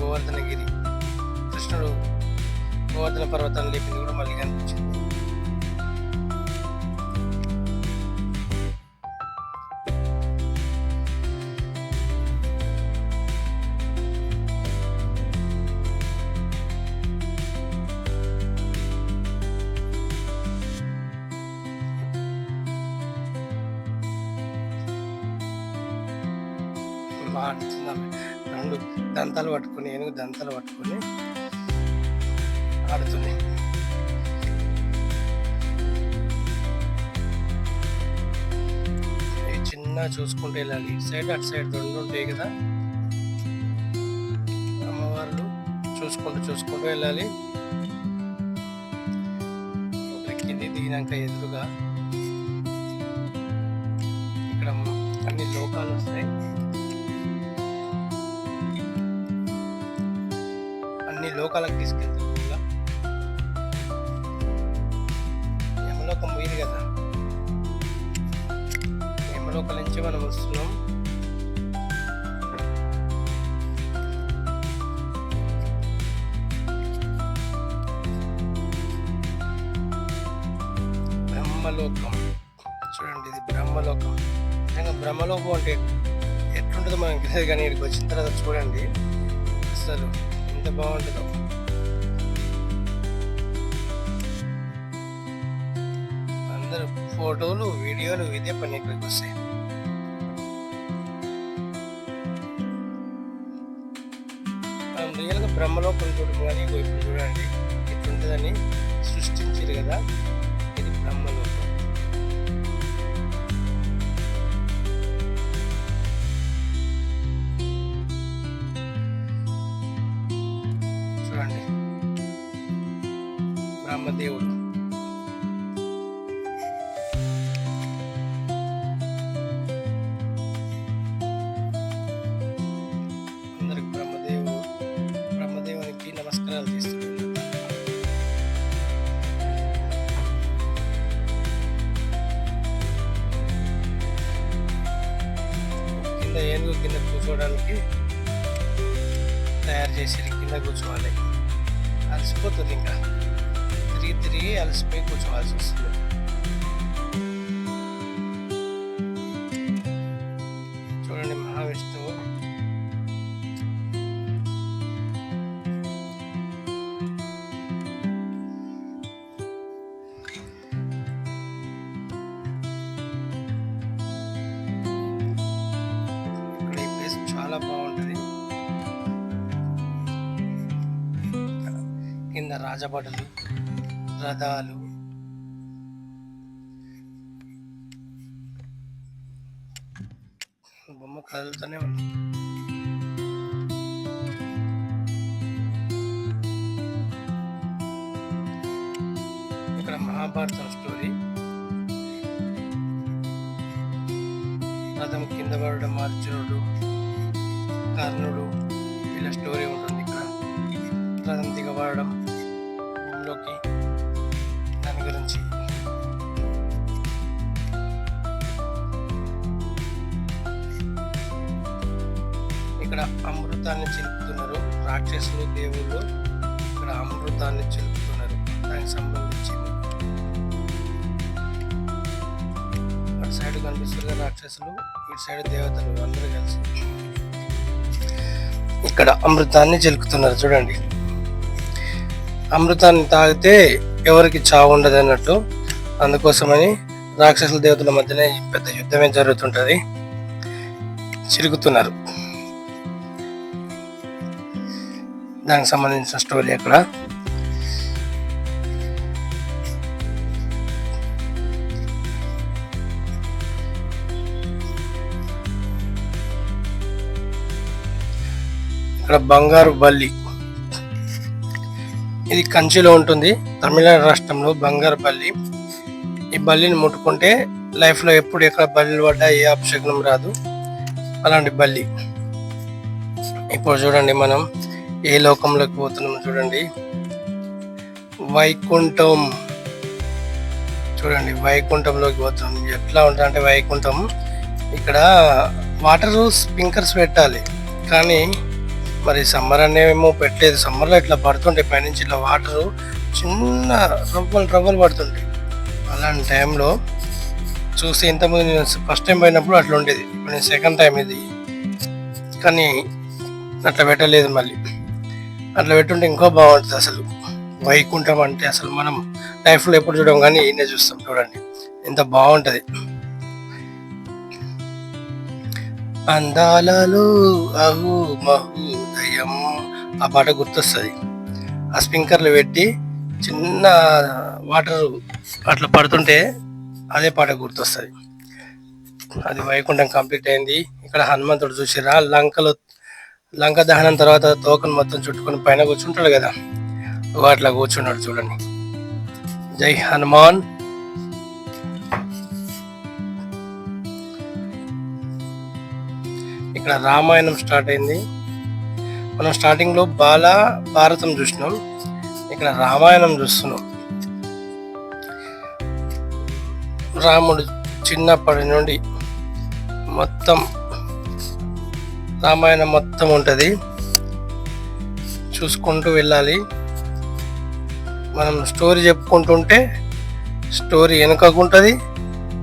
Speaker 1: గోవర్ధనగిరి, కృష్ణుడు గోవర్ధన పర్వతాన్ని లేపింది కూడా మళ్ళీ కనిపించింది. రెండు దంతాలు పట్టుకొని, ఏనుగు దంతాలు పట్టుకొని ఆడుతుంది. చిన్న చూసుకుంటూ వెళ్ళాలి. ఇటు సైడ్ అటు సైడ్ రెండు ఉంటాయి కదా, అమ్మవార్లు చూసుకుంటూ వెళ్ళాలి. కింది దిగినాక ఎదురుగా ఇక్కడ అన్ని లోకాలు వస్తాయి. అన్ని లోకాలకు తీసుకెళ్తాం. యమలోకం పోయింది కదా, యమలోకం నుంచి మనం వస్తున్నాం. బ్రహ్మలోకం చూడండి, ఇది బ్రహ్మలోకం. నిజంగా బ్రహ్మలోకం అంటే ఎట్లుంటుందో మనకి తెలియదు, కానీ ఇక్కడికి వచ్చిన తర్వాత చూడండి అసలు ఎంత బాగుంటుందో. అందరూ ఫోటోలు, వీడియోలు ఇదే పని ఇక్కడికి వస్తాయి. మనం రియల్గా బ్రహ్మలోకం చూడడం కానీ ఇప్పుడు చూడండి ఇట్లుంటుందని సృష్టించారు కదా, ఇది బ్రహ్మలోకం. చూడండి బ్రహ్మదేవుడు, అందరికి బ్రహ్మదేవునికి నమస్కారాలు చేస్తున్నారు. కింద ఏనుగు కింద కూర్చోవడానికి తయారు చేసి కింద కూర్చోవాలి. అలసిపోతుంది, ఇంకా తిరిగి అలసిపోయి కూర్చోవాల్సి వస్తుంది. చూడండి మహావిష్ణువు ఇక్కడ. ఈ ప్లేస్ చాలా బాగుంటుంది. కింద రాజభటులు, రథాలు, బొమ్మ కదులుతూనే ఉంది. ఇక్కడ మహాభారతం స్టోరీ. రథం కింద పడడం, అర్జునుడు, కర్ణుడు, వీళ్ళ స్టోరీ ఉంటుంది. ఇక్కడ రథం దిగబడడం భూమిలోకి, దాని గురించి. ఇక్కడ అమృతాన్ని చిలుపుతున్నారు రాక్షసులు, దేవుళ్ళు. ఇక్కడ అమృతాన్ని చిలుపుతున్నారు, దానికి సంబంధించింది. అటు సైడ్ కనిపిస్తుంది రాక్షసులు, ఇటు సైడ్ దేవతలు అందరూ కలిసి ఇక్కడ అమృతాన్ని చిలుకుతున్నారు. చూడండి, అమృతాన్ని తాగితే ఎవరికి చావు ఉండదు అన్నట్టు. అందుకోసమని రాక్షసుల దేవతల మధ్యనే పెద్ద యుద్ధమే జరుగుతుంటది. చిరుగుతున్నారు, దానికి సంబంధించిన స్టోరీ అక్కడ. ఇక్కడ బంగారు బల్లి, ఇది కంచిలో ఉంటుంది, తమిళనాడు రాష్ట్రంలో. బంగారు బల్లి, ఈ బల్లిని ముట్టుకుంటే లైఫ్లో ఎప్పుడు ఎక్కడ బల్లిలు పడ్డా ఏ అపశకునం రాదు, అలాంటి బల్లి. ఇప్పుడు చూడండి మనం ఏ లోకంలోకి పోతున్నాం. చూడండి వైకుంఠం. చూడండి వైకుంఠంలోకి పోతున్నాం. ఎట్లా ఉంటుందంటే వైకుంఠం, ఇక్కడ వాటర్ స్ప్రింకర్స్ పెట్టాలి, కానీ మరి సమ్మర్ అనేమో పెట్టలేదు. సమ్మర్లో ఇట్లా పడుతుంటాయి పైనుంచి ఇట్లా వాటరు చిన్న రవ్వలు పడుతుంటాయి. అలాంటి టైంలో చూసి ఇంతకుముందు నేను ఫస్ట్ టైం పోయినప్పుడు అట్లా ఉండేది. ఇప్పుడు నేను సెకండ్ టైం ఇది, కానీ అట్లా పెట్టలేదు. మళ్ళీ అట్లా పెట్టుంటే ఇంకో బాగుంటుంది. అసలు వైకుంఠం అంటే అసలు మనం లైఫ్లో ఎప్పుడు చూడడం, కానీ ఈయనే చూస్తాం. చూడండి ఎంత బాగుంటుంది. అందాలలో అహు మహోదయం ఆ పాట గుర్తొస్తుంది. ఆ స్ప్రింకర్లు పెట్టి చిన్న వాటర్ అట్లా పడుతుంటే అదే పాట గుర్తొస్తుంది. అది వైకుంఠం కంప్లీట్ అయింది. ఇక్కడ హనుమంతుడు చూసిరా, లంక దహనం తర్వాత తోకను మొత్తం చుట్టుకొని పైన కూర్చుంటాడు కదా, అట్లా కూర్చున్నాడు చూడండి. జై హనుమాన్. ఇక్కడ రామాయణం స్టార్ట్ అయింది. మనం స్టార్టింగ్ లో భారతం చూసినాం, ఇక్కడ రామాయణం చూస్తున్నాం. రాముడు చిన్నప్పటి నుండి మొత్తం రామాయణం మొత్తం ఉంటుంది, చూసుకుంటూ వెళ్ళాలి. మనం స్టోరీ చెప్పుకుంటుంటే స్టోరీ వెనుకకుంటుంది,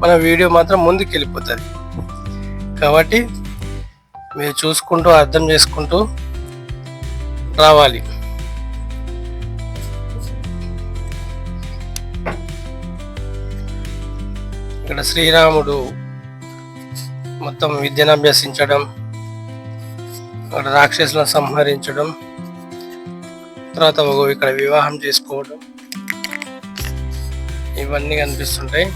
Speaker 1: మన వీడియో మాత్రం ముందుకు వెళ్ళిపోతుంది. కాబట్టి మీరు చూసుకుంటూ అర్థం చేసుకుంటూ రావాలి. ఇక్కడ శ్రీరాముడు మొత్తం విద్యను అభ్యసించడం, అక్కడ రాక్షసులను సంహరించడం, తర్వాత ఇక్కడ వివాహం చేసుకోవడం, ఇవన్నీ కనిపిస్తుంటాయి.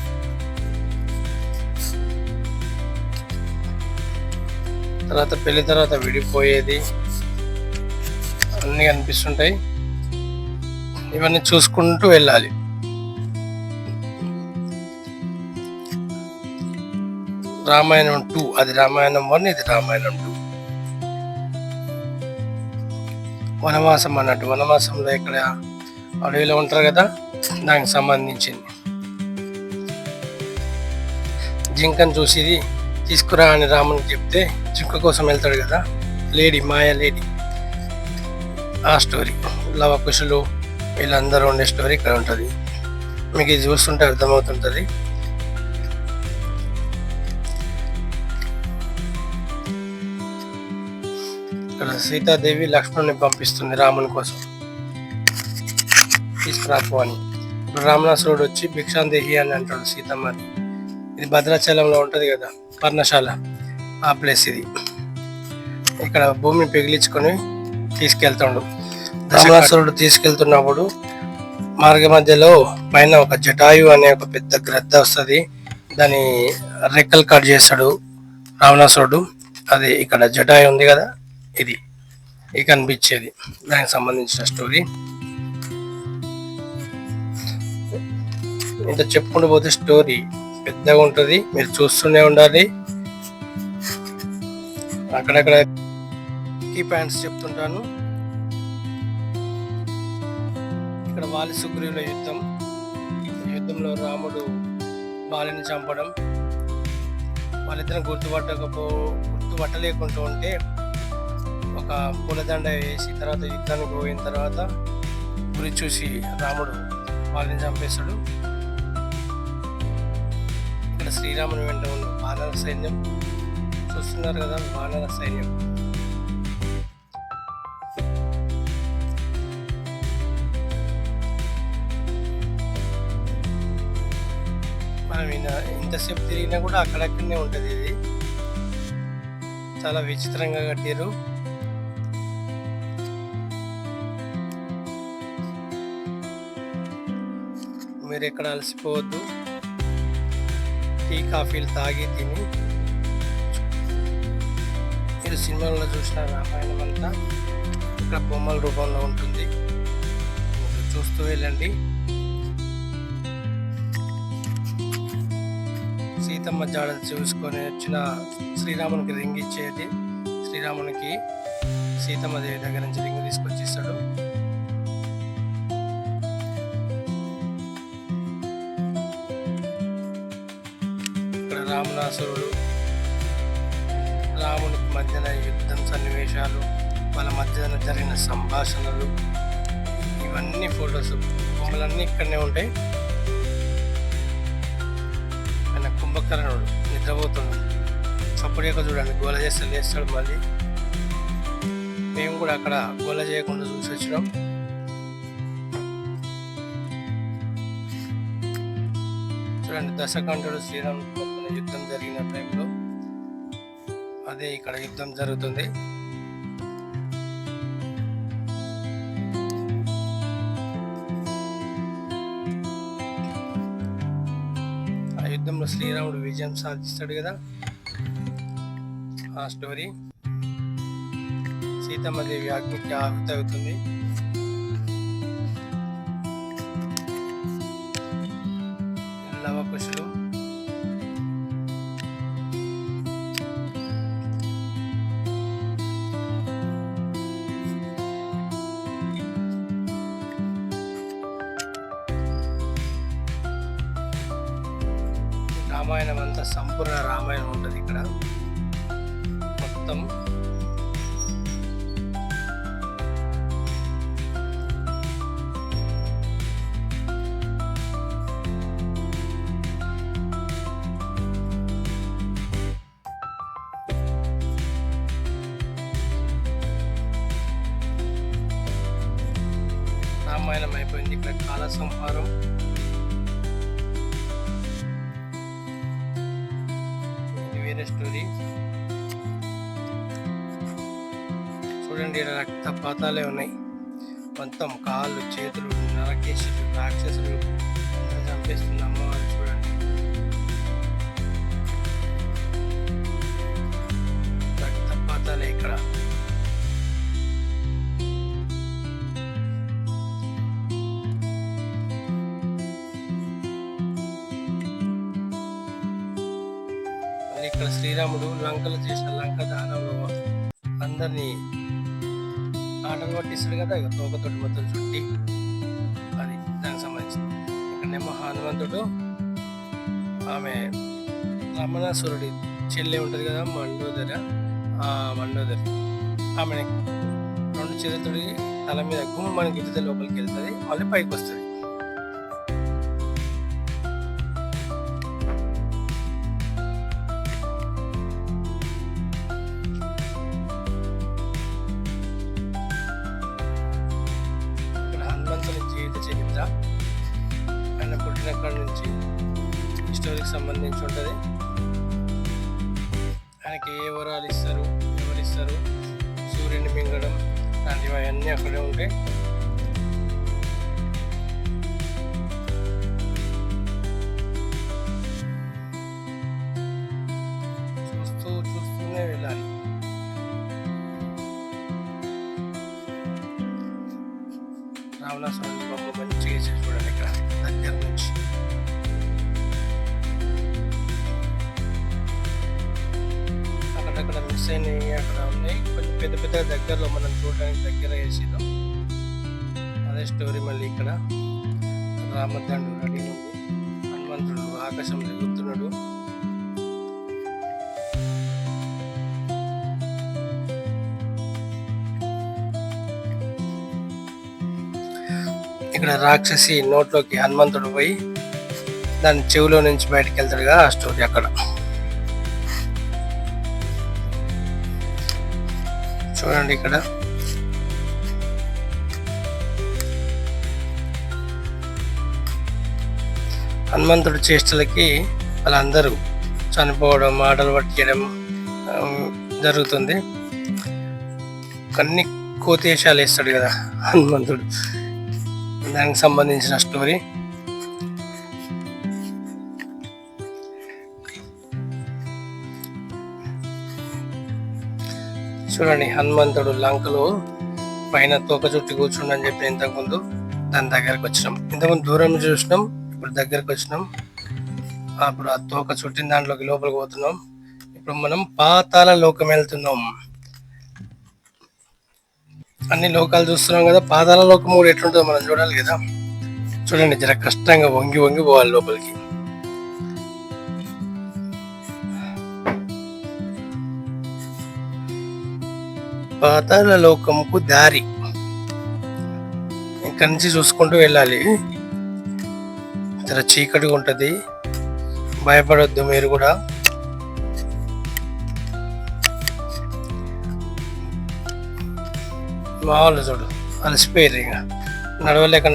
Speaker 1: తర్వాత పెళ్లి తర్వాత విడిపోయేది అన్నీ కనిపిస్తుంటాయి. ఇవన్నీ చూసుకుంటూ వెళ్ళాలి. రామాయణం 2, అది రామాయణం 1, ఇది రామాయణం 2. వనవాసం అన్నట్టు, వనవాసంలో ఇక్కడ అడవిలో ఉంటారు కదా, దానికి సంబంధించింది. జింకను చూసి తీసుకురా అని రామునికి చెప్తే జింక కోసం వెళ్తాడు కదా, మాయా లేడీ, ఆ స్టోరీ. లవకుశులు వీళ్ళందరూ ఉండే స్టోరీ ఇక్కడ ఉంటుంది. మీకు ఇది చూస్తుంటే అర్థమవుతుంటుంది. ఇక్కడ సీతాదేవి లక్ష్మణుని పంపిస్తుంది రాముని కోసం, తీసుకురాకు అని. ఇప్పుడు రామనాసురుడు వచ్చి భిక్షాందేహి అని అంటాడు సీతమ్మని. ఇది భద్రాచలంలో ఉంటుంది కదా పర్ణశాల, ఆ ప్లేస్ ఇది. ఇక్కడ భూమిని పెగిలించుకొని తీసుకెళ్తాడు. రామనాసురుడు తీసుకెళ్తున్నప్పుడు మార్గ మధ్యలో పైన ఒక జటాయు అనే ఒక పెద్ద గ్రద్ద వస్తుంది, దాని రెక్కలు కట్ చేస్తాడు రావణాసురుడు. అది ఇక్కడ జటాయు ఉంది కదా, ఇది కనిపించేది, దానికి సంబంధించిన స్టోరీ. ఇంత చెప్పుకుంటూ పోతే స్టోరీ పెద్దగా ఉంటుంది, మీరు చూస్తూనే ఉండాలి. అక్కడక్కడ కీ పాయింట్స్ చెప్తుంటాను. ఇక్కడ వాలి సుగ్రీవుల యుద్ధంలో రాముడు వాలిని చంపడం, వాళ్ళిద్దరిని గుర్తుపట్టలేకుంటూ ఉంటే ఒక పూలదండ వేసి తర్వాత యుద్ధానికి పోయిన తర్వాత గురి చూసి రాముడు వాళ్ళని చంపేస్తాడు. ఇక్కడ శ్రీరాముని వెంట ఉన్న వానర సైన్యం చూస్తున్నారు కదా, వానర సైన్యం. మనం ఇంతసేపు తిరిగినా కూడా అక్కడక్కడనే ఉంటుంది. ఇది చాలా విచిత్రంగా కట్టారు. మీరు ఎక్కడ అలసిపోవద్దు, టీ కాఫీలు తాగి తిని మీరు సినిమాల్లో చూసిన రామాయణం అంతా ఇక్కడ బొమ్మల రూపంలో ఉంటుంది, చూస్తూ వెళ్ళండి. సీతమ్మ జాడలు చూసుకొని వచ్చిన శ్రీరామునికి రింగ్ ఇచ్చేది. శ్రీరామునికి సీతమ్మ దేవి దగ్గర నుంచి రింగ్ తీసుకొచ్చి ఇస్తాడు. ఇక్కడ రామనాసురుడు రామునికి మధ్యన యుద్ధం సన్నివేశాలు వాళ్ళ మధ్య జరిగిన సంభాషణలు, ఇవన్నీ ఫొటోస్, బొమ్మలన్నీ ఇక్కడనే ఉంటాయి. ఆయన కుంభకర్ణుడు నిద్రపోతున్నాడు, సపోర్ట్గా చూడండి, గోల చేస్తే లేస్తాడు. మళ్ళీ మేము కూడా అక్కడ గోల చేయకుండా చూసి వచ్చినాం. చూడండి, దశకంఠుడు శ్రీరాముడితో యుద్ధం జరిగిన టైంలో అదే ఇక్కడ యుద్ధం జరుగుతుంది. ఆ యుద్ధంలో శ్రీరాముడు విజయం సాధిస్తాడు కదా, ఆ స్టోరీ. సీతమ్మదేవి అగ్నికి ఆహుతి అవుతుంది. లవకుశులు రామాయణం అంతా సంపూర్ణ రామాయణం ఉంటుంది ఇక్కడ మొత్తం. రామాయణం అయిపోయింది. ఇక్కడ కాల సంహారం, వేరే స్టోరీ. చూడండి, రక్తపాతాలే ఉన్నాయి మొత్తం. కాళ్ళు, చేతులు నరకేశులు, రాక్షసులు చంపేస్తున్న అమ్మవారు చూడండి. రక్తపాతాలే ఇక్కడ. ఇక్కడ శ్రీరాముడు లంకలో చేసిన లంక దానంలో అందరినీ ఆటలు పట్టిస్తాడు కదా, ఇక తోకతోటి మొత్తం చుట్టి, అది దానికి సంబంధించింది. ఇక్కడనేమో హనుమంతుడు ఆమె రమణాసురుడి చెల్లె ఉంటుంది కదా, మండోదరి, ఆమె 2 చేతులతోటి తల మీద గుమ్మని గుద్దితే లోపలికి వెళ్తుంది, మళ్ళీ పైకి వస్తుంది. జీవిత చరిత్ర, ఆయన పుట్టినక్కడి నుంచి హిస్టరీకి సంబంధించి ఉంటుంది. ఆయనకి ఏ వరాలు ఇస్తారు, ఎవరిస్తారు, సూర్యుని మింగడం లాంటివి అవన్నీ అక్కడే ఉంటాయి. చూస్తూనే వెళ్ళాలి. రావణాసురుని బొమ్మ మంచిగా వేసి చూడండి ఇక్కడ దగ్గర నుంచి. అక్కడక్కడ మిస్ అయినవి అక్కడ ఉన్నాయి, కొంచెం పెద్ద పెద్ద దగ్గరలో మనం చూడడానికి దగ్గర వేసినాం. అదే స్టోరీ. మళ్ళీ ఇక్కడ రామదండు రెడీ ఉంది, హనుమంతుడు ఆకాశంలో ఎగురుతున్నాడు. ఇక్కడ రాక్షసి నోట్లోకి హనుమంతుడు పోయి దాని చెవిలో నుంచి బయటకు వెళ్తాడుగా, ఆ స్టోరీ అక్కడ. చూడండి ఇక్కడ హనుమంతుడి చేష్టలకి వాళ్ళందరూ చనిపోవడం, ఆటలు పట్టించడం జరుగుతుంది. అన్ని కోతేశాలు వేస్తాడు కదా హనుమంతుడు, దానికి సంబంధించిన స్టోరీ. చూడండి, హనుమంతుడు లంకలో పైన తోక చుట్టి కూర్చుండని చెప్పి ఇంతకుముందు దాని దగ్గరకు వచ్చినాం. ఇంతకుముందు దూరం చూసినాం, ఇప్పుడు దగ్గరకు వచ్చినాం. అప్పుడు ఆ తోక చుట్టిన దాంట్లోకి లోపలికి పోతున్నాం. ఇప్పుడు మనం పాతాళ లోకం వెళ్తున్నాం. అన్ని లోకాలు చూస్తున్నాం కదా, పాతాళ లోకం కూడా ఎట్లుంటుందో మనం చూడాలి కదా. చూడండి, జర కష్టంగా వంగి వంగి పోవాలి లోపలికి. పాతాళ లోకంకు దారి. ఇక్కడి నుంచి చూసుకుంటూ వెళ్ళాలి. చాలా చీకటిగా ఉంటుంది, భయపడొద్దు మీరు కూడా. మా వాళ్ళు చూడు అలసిపోయారు, ఇక నడవలేక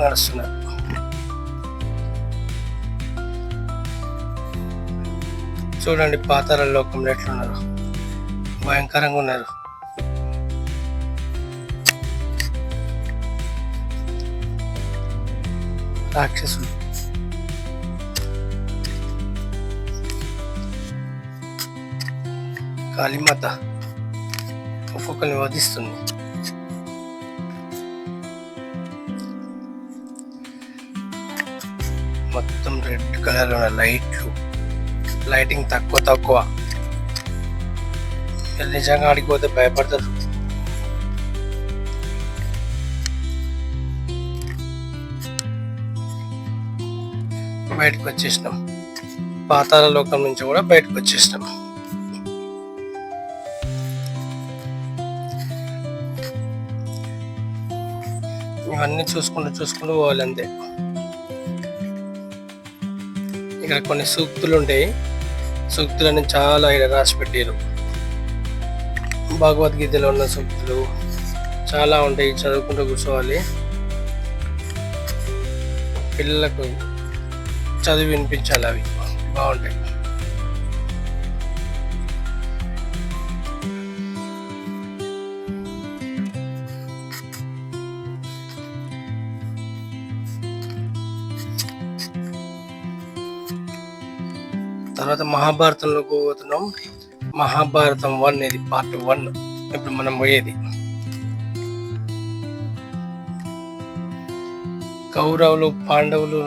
Speaker 1: నడుస్తున్నారు. చూడండి పాతాళ లోకంలో ఎట్లున్నారు, భయంకరంగా ఉన్నారు. రాక్షసులు. కాళీమాత ఒక్కొక్కరిని వధిస్తుంది. మొత్తం రెడ్ కలర్ ఉన్న లైట్లు, లైటింగ్ తక్కువ. నిజంగా ఆడిపోతే భయపడతారు. బయటకు వచ్చేసినాం, పాతాళ లోకం నుంచి కూడా బయటకు వచ్చేసినాం. ఇవన్నీ చూసుకుంటూ పోవాలి అంతే. ఇక్కడ కొన్ని సూక్తులు ఉంటాయి, సూక్తులని చాలా ఇక్కడ రాసి పెట్టారు. భగవద్గీతలో ఉన్న సూక్తులు చాలా ఉంటాయి, చదువుకుంటూ కూర్చోవాలి. పిల్లలకు చదివి వినిపించాలి, అవి బాగుంటాయి. తర్వాత మహాభారతంలోకి పోతున్నాం. మహాభారతం 1, ఇది పార్ట్ 1 ఇప్పుడు మనం పోయేది. కౌరవులు పాండవులు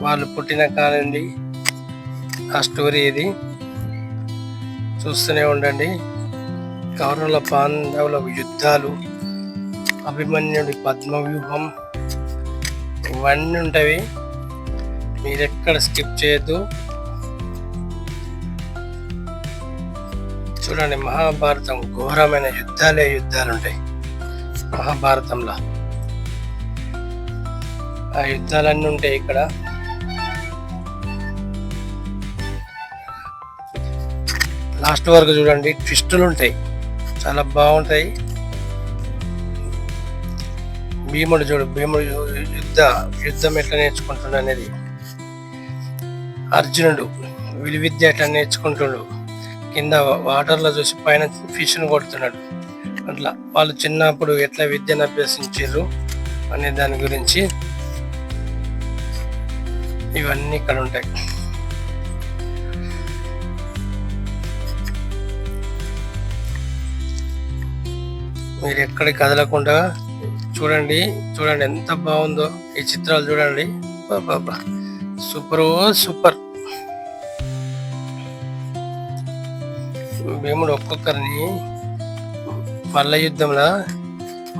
Speaker 1: వాళ్ళు పుట్టిన కాలండి ఆ స్టోరీ ఇది, చూస్తూనే ఉండండి. కౌరవుల పాండవుల యుద్ధాలు, అభిమన్యుడి పద్మవ్యూహం, ఇవన్నీ ఉంటాయి. మీరెక్కడ స్కిప్ చేయొద్దు, చూడండి. మహాభారతం ఘోరమైన యుద్ధాలు ఉంటాయి మహాభారతంలో. ఆ యుద్ధాలన్నీ ఉంటాయి ఇక్కడ. లాస్ట్ వరకు చూడండి, ట్విస్టులు ఉంటాయి, చాలా బాగుంటాయి. భీముడు యుద్ధం ఎట్లా నేర్చుకుంటుండ అనేది, అర్జునుడు విలువిద్య ఎట్లా నేర్చుకుంటుండు, కింద వాటర్లో చూసి పైన ఫిష్ను కొడుతున్నాడు. అట్లా వాళ్ళు చిన్నప్పుడు ఎట్లా విద్యను అభ్యసించారు అనే దాని గురించి ఇవన్నీ ఇక్కడ ఉంటాయి. మీరు ఎక్కడికి కదలకుండా చూడండి ఎంత బాగుందో ఈ చిత్రాలు చూడండి. బాబా సూపర్. భీముడు ఒక్కొక్కరిని మల్ల యుద్ధంలో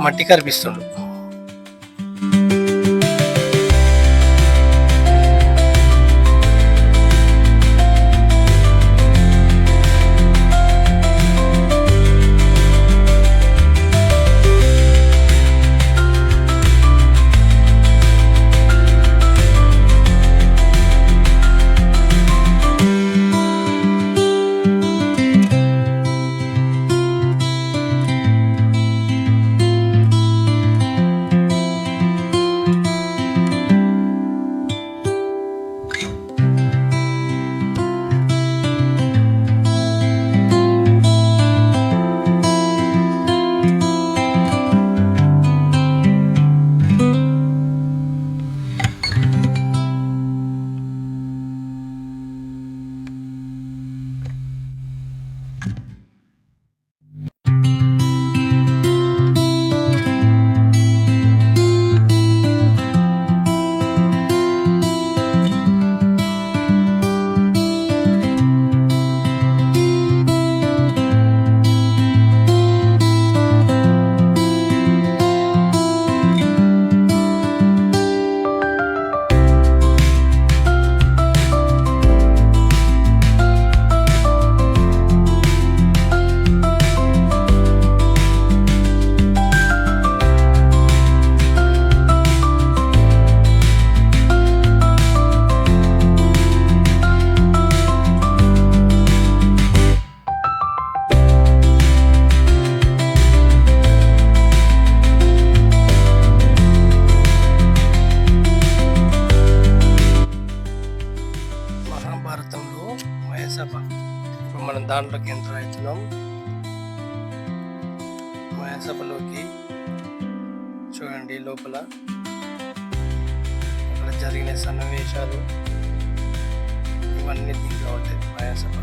Speaker 1: మట్టి కనిపిస్తుండు. దాంట్లోకి ఎంటర్ అవుతున్నాం. మహాసభలోకి చూడండి. లోపల అక్కడ జరిగిన సన్నివేశాలు ఇవన్నీ దీంట్లో ఉంటుంది. మహాసభ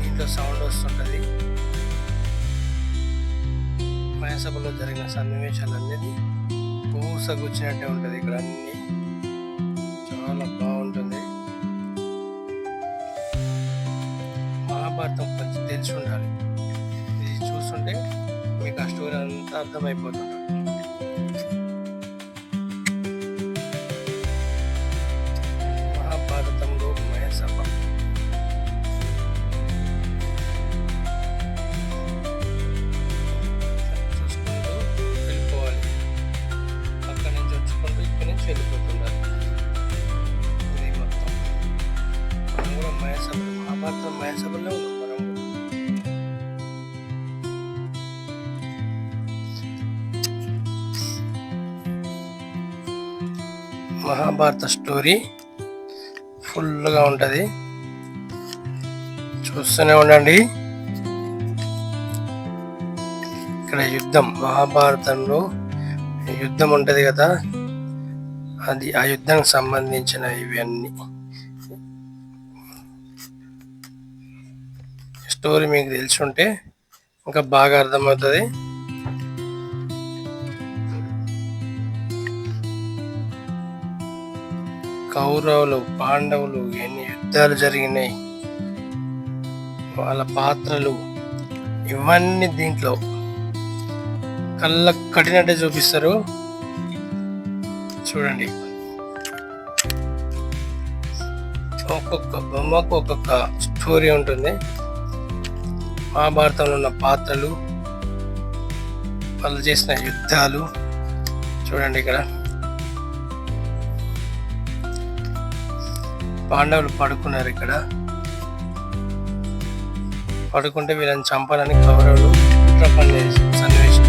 Speaker 1: దీంట్లో సౌండ్ వస్తుంటుంది. మహాసభలో జరిగిన సన్నివేశాలు అనేది పూసగుచ్చినట్టే ఉంటుంది. ఇక్కడ అన్ని చాలా బాగుంటుంది. మహాభారతం కొంచెం తెలిసి ఉండాలి. ఇది చూస్తుంటే మీకు ఆ స్టోరీ అంతా అర్థమైపోతుంది. మహాభారతంలో మహాసభ చూసుకుంటూ వెళ్ళిపోవాలి. అక్కడి నుంచి వచ్చుకుంటూ ఇక్కడి నుంచి వెళ్ళిపోతున్నారు. ఇది మొత్తం మనం కూడా మహాసభ, మహాభారతం మహాసభలో ఉన్నాం. మనం మహాభారత స్టోరీ ఫుల్గా ఉంటుంది. చూస్తూనే ఉండండి. ఇక్కడ యుద్ధం, మహాభారతంలో యుద్ధం ఉంటుంది కదా, అది ఆ యుద్ధానికి సంబంధించిన ఇవన్నీ స్టోరీ మీకు తెలిసి ఉంటే ఇంకా బాగా అర్థమవుతుంది. కౌరవులు పాండవులు ఎన్ని యుద్ధాలు జరిగినాయి, వాళ్ళ పాత్రలు ఇవన్నీ దీంట్లో కళ్ళకు కట్టినట్టే చూపిస్తారు. చూడండి, ఒక్కొక్క బొమ్మకు ఒక్కొక్క స్టోరీ ఉంటుంది. మహాభారతంలో ఉన్న పాత్రలు, వాళ్ళు చేసిన యుద్ధాలు చూడండి. ఇక్కడ పాండవులు పడుకున్నారు. ఇక్కడ పడుకుంటే వీళ్ళని చంపాలని కౌరవులు కుట్ర పన్నే సన్నివేశం.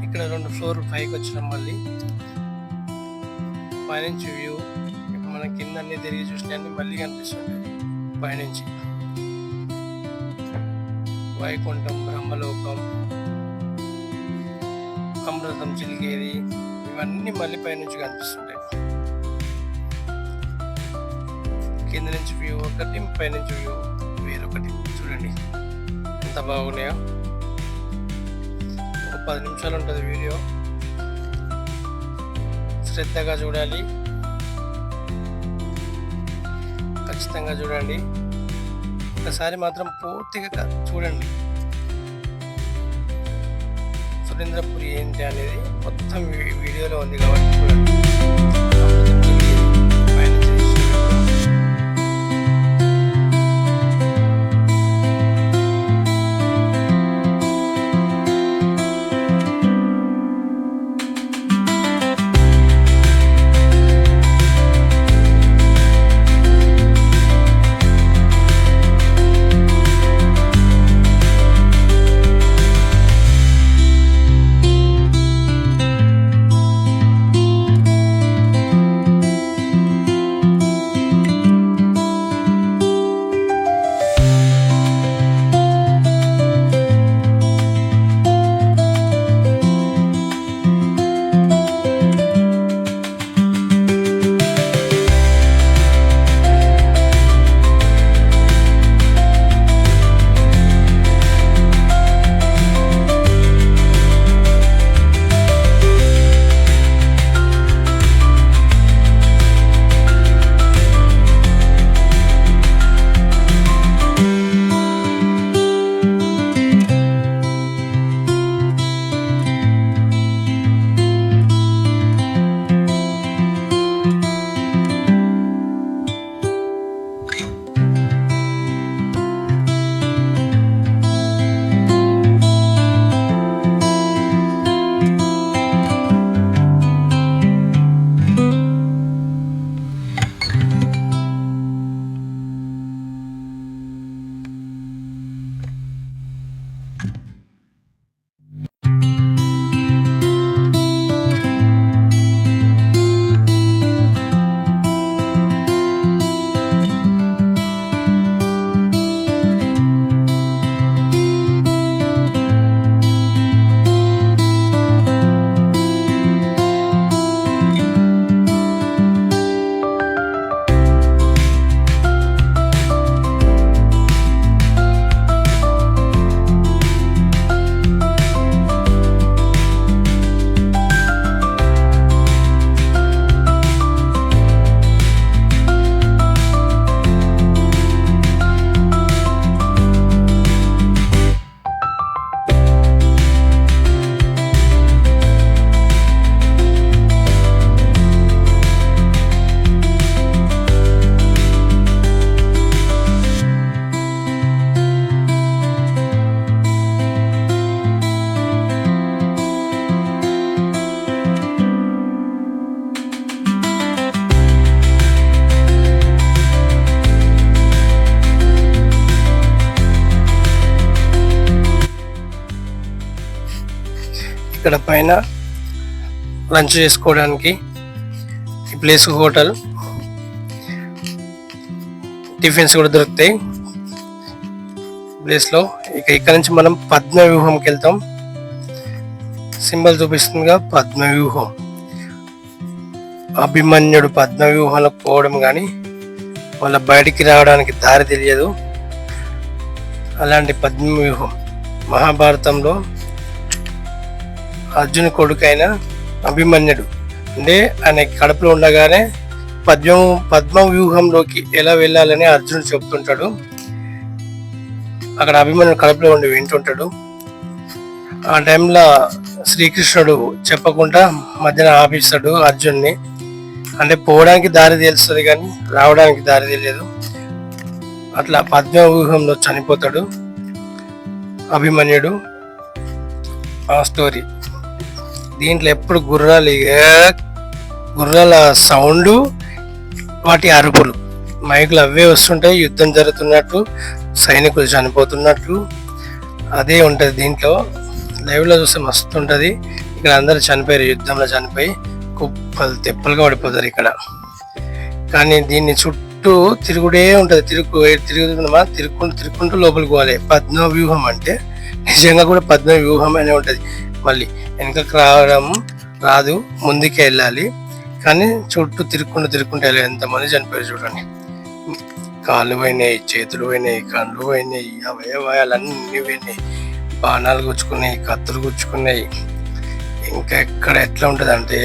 Speaker 1: ఇక్కడ 2 ఫ్లోర్ పైకి వచ్చినాం. మళ్ళీ పైనుంచి వ్యూ ఇప్పుడు మన కింద అన్ని తిరిగి చూసినా మళ్ళీ కనిపిస్తుంది. పైనుంచి వైకుంఠం, బ్రహ్మలోకం, అమృతం చిలికేది ఇవన్నీ మళ్ళీ పైనుంచి కనిపిస్తుంటాయి. కింద నుంచి వ్యూ ఒకటి, పైనుంచి వ్యూ వేరొకటి. చూడండి ఎంత బాగున్నాయో. 10 నిమిషాలు ఉంటుంది వీడియో. శ్రద్ధగా చూడాలి, ఖచ్చితంగా చూడండి. ఒకసారి మాత్రం పూర్తిగా చూడండి. సురేంద్రపురి ఏంటి అనేది మొత్తం వీడియోలో ఉంది కాబట్టి చూడండి. ఇక్కడ పైన లంచ్ చేసుకోవడానికి ఈ ప్లేస్ హోటల్, టిఫిన్స్ కూడా దొరుకుతాయి ప్లేస్లో. ఇక్కడ నుంచి మనం పద్మవ్యూహంకి వెళ్తాం. సింబల్ చూపిస్తుందిగా పద్మవ్యూహం. అభిమన్యుడు పద్మవ్యూహంలో పోవడం కానీ వాళ్ళ బయటికి రావడానికి దారి తెలియదు. అలాంటి పద్మవ్యూహం మహాభారతంలో అర్జుని కొడుకైన అభిమన్యుడు అంటే ఆయన కడుపులో ఉండగానే పద్మవ్యూహంలోకి ఎలా వెళ్ళాలని అర్జునుడు చెప్తుంటాడు. అక్కడ అభిమన్యుడు కడుపులో ఉండి వింటుంటాడు. ఆ టైంలో శ్రీకృష్ణుడు చెప్పకుండా మధ్యన ఆపిస్తాడు అర్జున్ని. అంటే పోవడానికి దారి తెలుస్తుంది కానీ రావడానికి దారి తెలియదు. అట్లా పద్మవ్యూహంలో చనిపోతాడు అభిమన్యుడు. ఆ స్టోరీ. దీంట్లో ఎప్పుడు గుర్రాల సౌండ్, వాటి అరుపులు, మైకులు అవే వస్తుంటాయి. యుద్ధం జరుగుతున్నట్టు, సైనికులు చనిపోతున్నట్టు అదే ఉంటుంది దీంట్లో. లైవ్లో చూస్తే మస్తు ఉంటుంది. ఇక్కడ అందరు చనిపోయారు, యుద్ధంలో చనిపోయి కుప్పలు తెప్పలుగా పడిపోతారు ఇక్కడ. కానీ దీన్ని చుట్టూ తిరుగుడే ఉంటుంది. తిరుగుకుంటూ లోపలికి పోవాలి. పద్మవ్యూహం అంటే నిజంగా కూడా పద్మవ్యూహం అనే ఉంటుంది. మళ్ళీ వెనకకు రావడం రాదు, ముందుకే వెళ్ళాలి. కానీ చుట్టూ తిరుక్కుంటూ వెళ్ళాలి. ఎంతమంది చనిపోయారు చూడండి. కాళ్ళు పోయినాయి, చేతులు పోయినాయి, కళ్ళు పోయినాయి, అవయవాలన్నీ పోయినాయి, బాణాలు గుచ్చుకున్నాయి, కత్తులు గుచ్చుకున్నాయి. ఇంకా ఎక్కడ ఎట్లా ఉంటుంది అంటే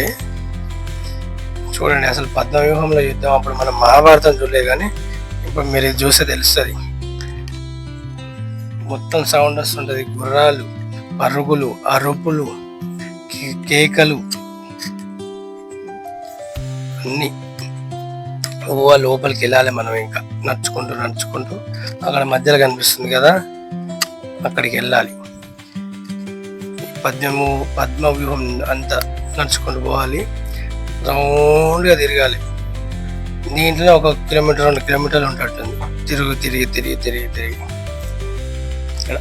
Speaker 1: చూడండి. అసలు పద్మవ్యూహంలో యుద్ధం అప్పుడు మనం మహాభారతం చూడలేదు, కానీ ఇప్పుడు మీరు ఇది చూస్తే తెలుస్తుంది. మొత్తం సౌండ్ వస్తుంటుంది. గుర్రాలు, పరుగులు, అరుపులు, కేకలు అన్నీ. లోపలికి వెళ్ళాలి మనం. ఇంకా నడుచుకుంటూ అక్కడ మధ్యలో కనిపిస్తుంది కదా, అక్కడికి వెళ్ళాలి. పద్మవ్యూహం అంతా నడుచుకుంటూ పోవాలి. రౌండ్గా తిరగాలి. దీంట్లో 1 కిలోమీటర్ 2 కిలోమీటర్లు ఉంటుంటుంది. తిరిగి ఇక్కడ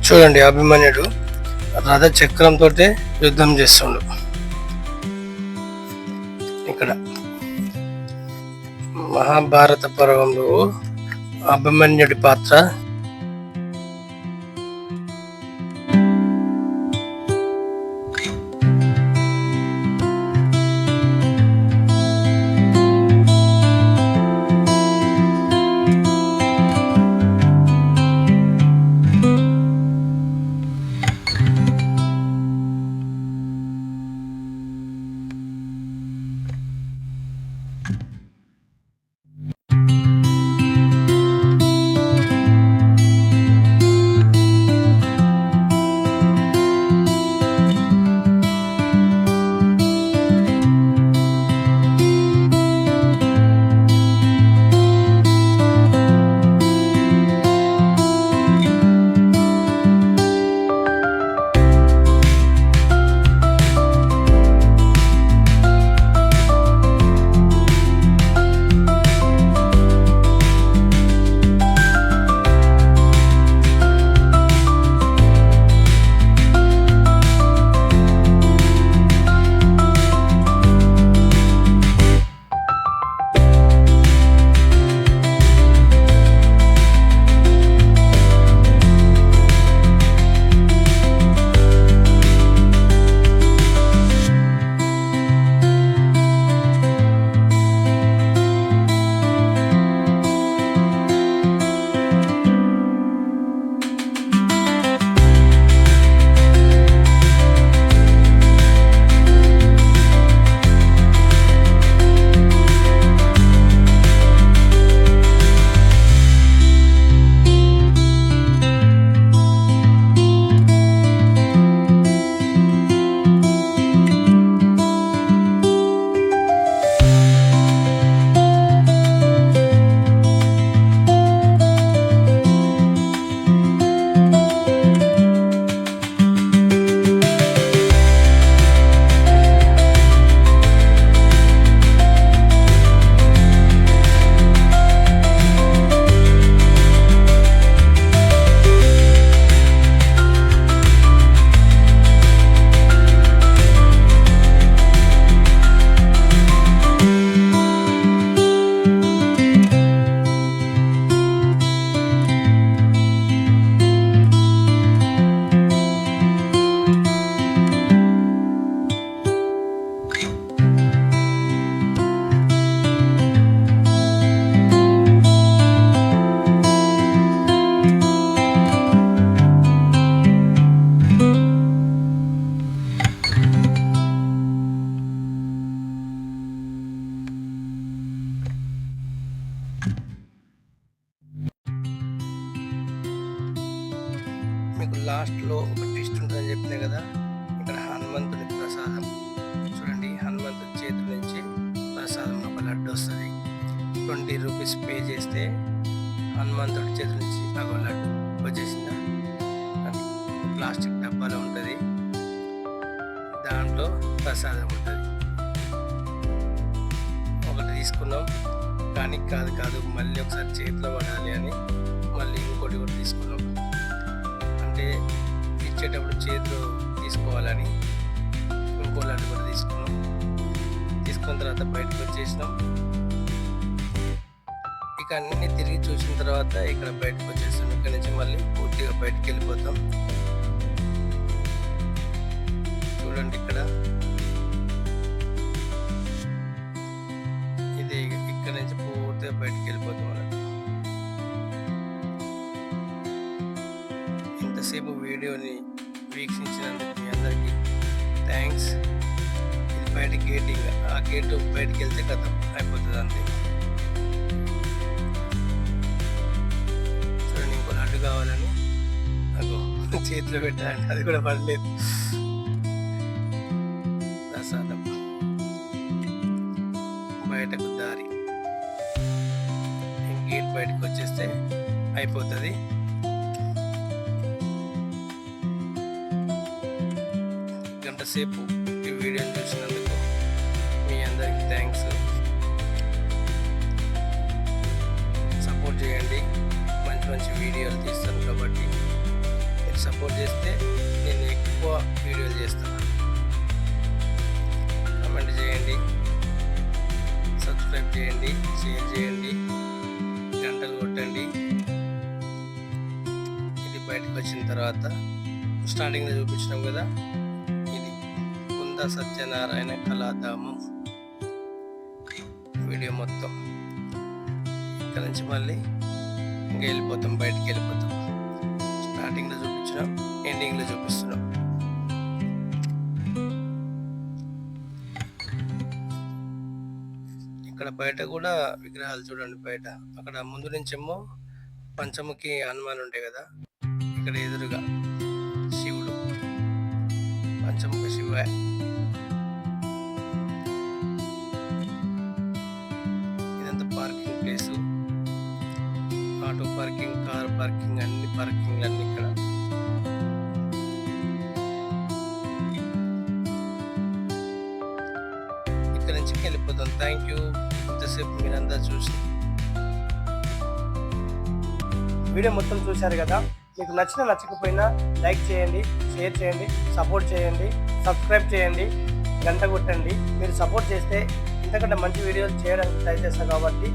Speaker 1: చూడండి. అభిమన్యుడు రథ చక్రంతో యుద్ధం చేస్తుండు. ఇక్కడ మహాభారత పర్వంలో అభిమన్యుడి పాత్ర కదా, ఇక్కడ హనుమంతుడి ప్రసాదం చూడండి. హనుమంతుడి చేతి నుంచి ప్రసాదం ఒక లడ్డు వస్తుంది. 20 రూపీస్ పే చేస్తే హనుమంతుడి చేతి నుంచి ఒక లడ్డు వచ్చేసిందా. అది ప్లాస్టిక్ డబ్బాలో ఉంటుంది, దాంట్లో ప్రసాదం ఉంటుంది. ఒకటి తీసుకున్నాం, కానీ కాదు మళ్ళీ ఒకసారి చేతిలో పడాలి అని మళ్ళీ ఇంకోటి కూడా తీసుకున్నాం. అంటే ఇచ్చేటప్పుడు చేతిలో తీసుకోవాలని ఇంకో లడ్డు కూడా తీసుకున్నాం. తీసుకున్న తర్వాత బయటకు వచ్చేసినాం. ఇక అన్నీ తిరిగి చూసిన తర్వాత ఇక్కడ బయటకు వచ్చేస్తాం. ఇక్కడ నుంచి మళ్ళీ పూర్తిగా బయటకు వెళ్ళిపోతాం. చూడండి, ఇక్కడ ఇది ఇక్కడ నుంచి పూర్తిగా బయటకు వెళ్ళిపోతాం అన్నట్టు. ఇంతసేపు వీడియోని వీక్షించినందుకు మీ అందరికీ థ్యాంక్స్. ఇది బయట గేటింగ్, ఆ గేట్ బయటకు వెళ్తే కథం అయిపోతుంది అంతే. చూడండి, ఇంకో లడ్డు కావాలని అగో చేతిలో పెట్టాలంటే అది కూడా పడలేదు. ప్రసాదం బయటకు దారి, గేట్ బయటకు వచ్చేస్తే అయిపోతుంది. గంట సేపు ఈ వీడియోని చూసినందుకు మీ అందరికి థ్యాంక్స్. సపోర్ట్ చేయండి, మంచి వీడియోలు తీస్తాను కాబట్టి మీరు సపోర్ట్ చేస్తే నేను ఎక్కువ వీడియోలు చేస్తాను. కామెంట్ చేయండి, సబ్స్క్రైబ్ చేయండి, షేర్ చేయండి, గంటలు కొట్టండి. ఇది బయటకు వచ్చిన తర్వాత స్టార్టింగ్లో చూపించినాం కదా, ఇది కుంద సత్యనారాయణ కళాధామం వీడియో మొత్తం. ఇక్కడ నుంచి మళ్ళీ ఇంకా వెళ్ళిపోతాం, బయటికి వెళ్ళిపోతాం. స్టార్టింగ్లో చూపించినాం, ఎండింగ్లో చూపిస్తున్నాం. ఇక్కడ బయట కూడా విగ్రహాలు చూడండి. బయట అక్కడ ముందు నుంచేమో పంచముఖి హనుమాన్ ఉంటాయి కదా, ఇక్కడ ఎదురుగా శివుడు, పంచముఖ శివ. ఇదంతా parking place, auto parking, car parking, అన్ని పార్కింగ్లు అన్ని ఇక్కడ. ఇక్కడ నుంచి వెళ్ళిపోతాం. Thank you. ఇంతసేపు మీరంతా చూసి వీడియో మొత్తం చూశారు కదా. మీకు నచ్చకపోయినా లైక్ చేయండి, షేర్ చేయండి, సపోర్ట్ చేయండి, సబ్స్క్రైబ్ చేయండి, గంట కొట్టండి. మీరు సపోర్ట్ చేస్తే ఇంతకంటే మంచి వీడియోలు చేయడానికి ట్రై చేస్తాను కాబట్టి